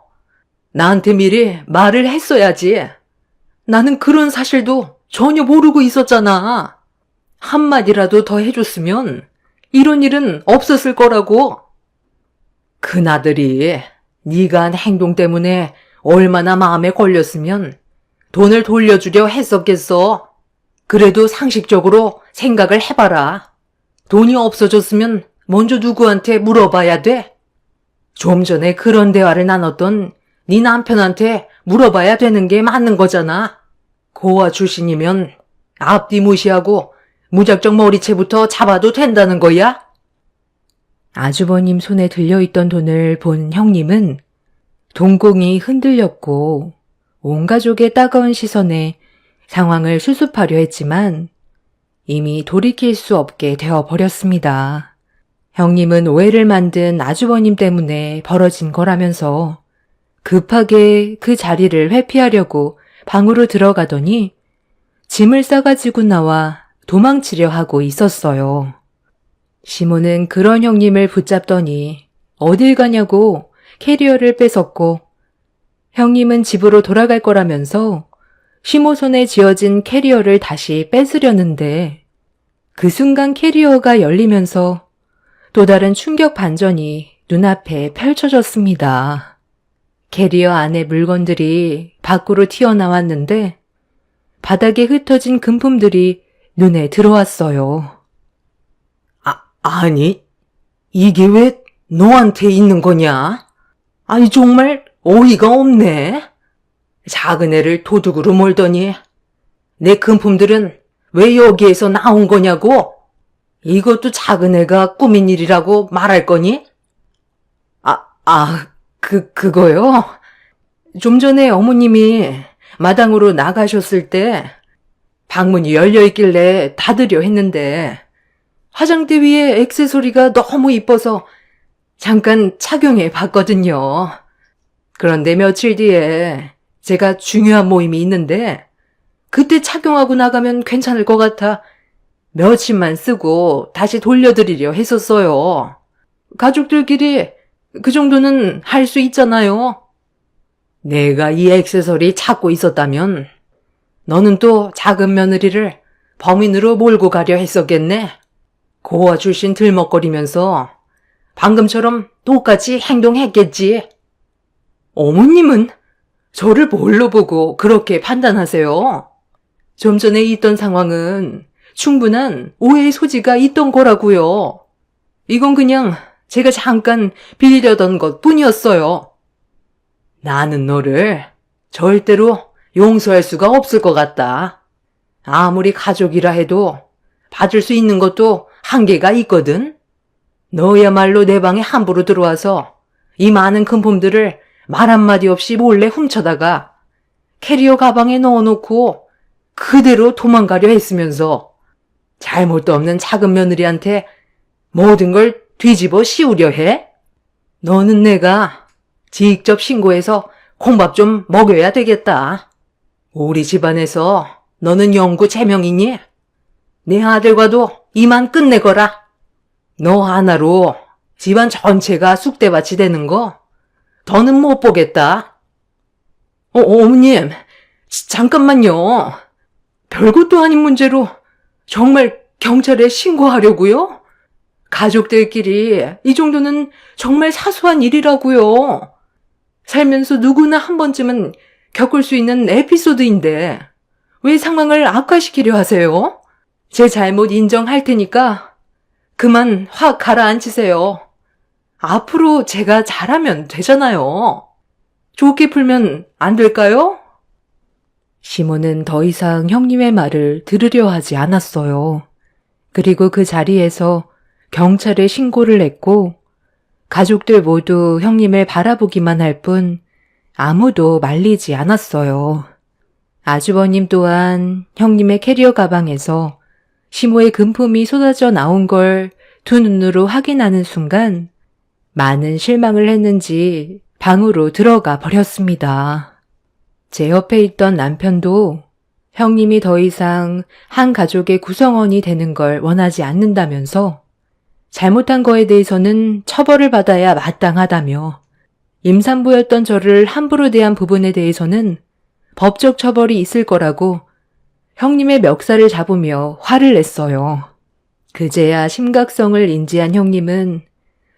나한테 미리 말을 했어야지. 나는 그런 사실도 전혀 모르고 있었잖아. 한마디라도 더 해줬으면 이런 일은 없었을 거라고. 큰아들이 네가 한 행동 때문에 얼마나 마음에 걸렸으면 돈을 돌려주려 했었겠어. 그래도 상식적으로 생각을 해봐라. 돈이 없어졌으면 먼저 누구한테 물어봐야 돼? 좀 전에 그런 대화를 나눴던 네 남편한테 물어봐야 되는 게 맞는 거잖아. 고아 출신이면 앞뒤 무시하고 무작정 머리채부터 잡아도 된다는 거야? 아주버님 손에 들려있던 돈을 본 형님은 동공이 흔들렸고 온 가족의 따가운 시선에 상황을 수습하려 했지만 이미 돌이킬 수 없게 되어버렸습니다. 형님은 오해를 만든 아주버님 때문에 벌어진 거라면서 급하게 그 자리를 회피하려고 방으로 들어가더니 짐을 싸가지고 나와 도망치려 하고 있었어요. 시모는 그런 형님을 붙잡더니 어딜 가냐고 캐리어를 뺏었고 형님은 집으로 돌아갈 거라면서 시모 손에 쥐어진 캐리어를 다시 뺏으려는데 그 순간 캐리어가 열리면서 또 다른 충격 반전이 눈앞에 펼쳐졌습니다. 캐리어 안에 물건들이 밖으로 튀어나왔는데 바닥에 흩어진 금품들이 눈에 들어왔어요. 아니, 이게 왜 너한테 있는 거냐? 아니, 정말 어이가 없네. 작은 애를 도둑으로 몰더니 내 금품들은 왜 여기에서 나온 거냐고? 이것도 작은 애가 꾸민 일이라고 말할 거니? 그거요? 좀 전에 어머님이 마당으로 나가셨을 때 방문이 열려있길래 닫으려 했는데 화장대 위에 액세서리가 너무 이뻐서 잠깐 착용해 봤거든요. 그런데 며칠 뒤에 제가 중요한 모임이 있는데 그때 착용하고 나가면 괜찮을 것 같아 며칠만 쓰고 다시 돌려드리려 했었어요. 가족들끼리 그 정도는 할 수 있잖아요. 내가 이 액세서리 찾고 있었다면 너는 또 작은 며느리를 범인으로 몰고 가려 했었겠네. 고아 출신 들먹거리면서 방금처럼 똑같이 행동했겠지. 어머님은 저를 뭘로 보고 그렇게 판단하세요? 좀 전에 있던 상황은 충분한 오해의 소지가 있던 거라고요. 이건 그냥 제가 잠깐 빌려던 것 뿐이었어요. 나는 너를 절대로 용서할 수가 없을 것 같다. 아무리 가족이라 해도 받을 수 있는 것도 한계가 있거든. 너야말로 내 방에 함부로 들어와서 이 많은 금품들을 말 한마디 없이 몰래 훔쳐다가 캐리어 가방에 넣어놓고 그대로 도망가려 했으면서 잘못도 없는 작은 며느리한테 모든 걸 뒤집어 씌우려 해? 너는 내가 직접 신고해서 콩밥 좀 먹여야 되겠다. 우리 집안에서 너는 영구 제명이니? 내 아들과도 이만 끝내거라. 너 하나로 집안 전체가 쑥대밭이 되는 거 더는 못 보겠다. 어머님, 잠깐만요. 별것도 아닌 문제로 정말 경찰에 신고하려고요? 가족들끼리 이 정도는 정말 사소한 일이라고요. 살면서 누구나 한 번쯤은 겪을 수 있는 에피소드인데 왜 상황을 악화시키려 하세요? 제 잘못 인정할 테니까 그만 확 가라앉히세요. 앞으로 제가 잘하면 되잖아요. 좋게 풀면 안 될까요? 시몬은 더 이상 형님의 말을 들으려 하지 않았어요. 그리고 그 자리에서 경찰에 신고를 했고 가족들 모두 형님을 바라보기만 할 뿐 아무도 말리지 않았어요. 아주버님 또한 형님의 캐리어 가방에서 시모의 금품이 쏟아져 나온 걸 두 눈으로 확인하는 순간 많은 실망을 했는지 방으로 들어가 버렸습니다. 제 옆에 있던 남편도 형님이 더 이상 한 가족의 구성원이 되는 걸 원하지 않는다면서 잘못한 거에 대해서는 처벌을 받아야 마땅하다며 임산부였던 저를 함부로 대한 부분에 대해서는 법적 처벌이 있을 거라고 형님의 멱살을 잡으며 화를 냈어요. 그제야 심각성을 인지한 형님은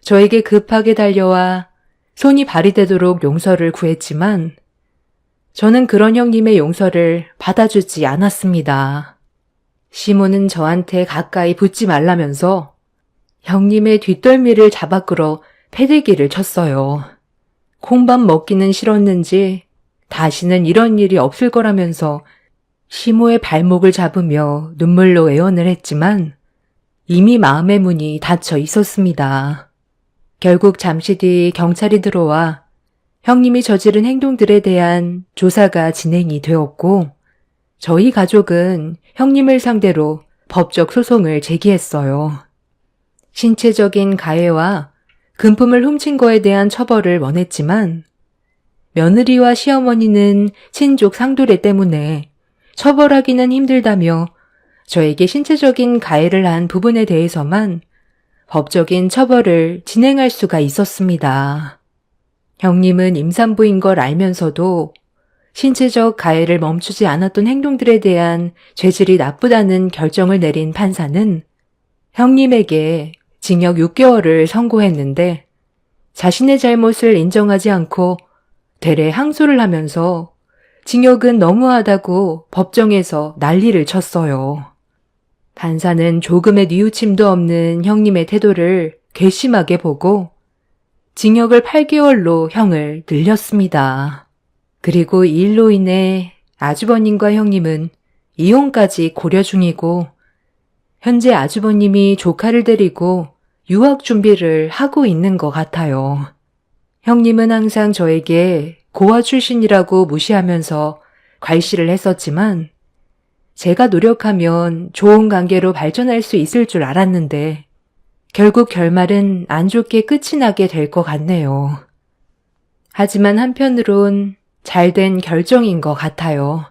저에게 급하게 달려와 손이 발이 되도록 용서를 구했지만 저는 그런 형님의 용서를 받아주지 않았습니다. 시모는 저한테 가까이 붙지 말라면서 형님의 뒷덜미를 잡아 끌어 패대기를 쳤어요. 콩밥 먹기는 싫었는지 다시는 이런 일이 없을 거라면서 시모의 발목을 잡으며 눈물로 애원을 했지만 이미 마음의 문이 닫혀 있었습니다. 결국 잠시 뒤 경찰이 들어와 형님이 저지른 행동들에 대한 조사가 진행이 되었고 저희 가족은 형님을 상대로 법적 소송을 제기했어요. 신체적인 가해와 금품을 훔친 거에 대한 처벌을 원했지만 며느리와 시어머니는 친족 상도례 때문에 처벌하기는 힘들다며 저에게 신체적인 가해를 한 부분에 대해서만 법적인 처벌을 진행할 수가 있었습니다. 형님은 임산부인 걸 알면서도 신체적 가해를 멈추지 않았던 행동들에 대한 죄질이 나쁘다는 결정을 내린 판사는 형님에게 징역 6개월을 선고했는데 자신의 잘못을 인정하지 않고 되레 항소를 하면서 징역은 너무하다고 법정에서 난리를 쳤어요. 판사는 조금의 뉘우침도 없는 형님의 태도를 괘씸하게 보고 징역을 8개월로 형을 늘렸습니다. 그리고 이 일로 인해 아주버님과 형님은 이혼까지 고려 중이고 현재 아주버님이 조카를 데리고 유학 준비를 하고 있는 것 같아요. 형님은 항상 저에게 고아 출신이라고 무시하면서 괄시를 했었지만 제가 노력하면 좋은 관계로 발전할 수 있을 줄 알았는데 결국 결말은 안 좋게 끝이 나게 될 것 같네요. 하지만 한편으론 잘된 결정인 것 같아요.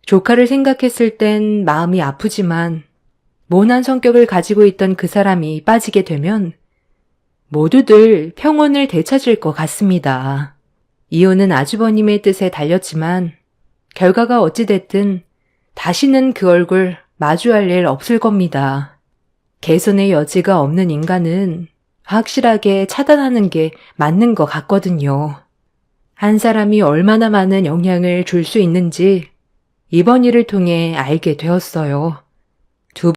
조카를 생각했을 땐 마음이 아프지만 모난 성격을 가지고 있던 그 사람이 빠지게 되면 모두들 평온을 되찾을 것 같습니다. 이혼은 아주버님의 뜻에 달렸지만 결과가 어찌됐든 다시는 그 얼굴 마주할 일 없을 겁니다. 개선의 여지가 없는 인간은 확실하게 차단하는 게 맞는 것 같거든요. 한 사람이 얼마나 많은 영향을 줄 수 있는지 이번 일을 통해 알게 되었어요.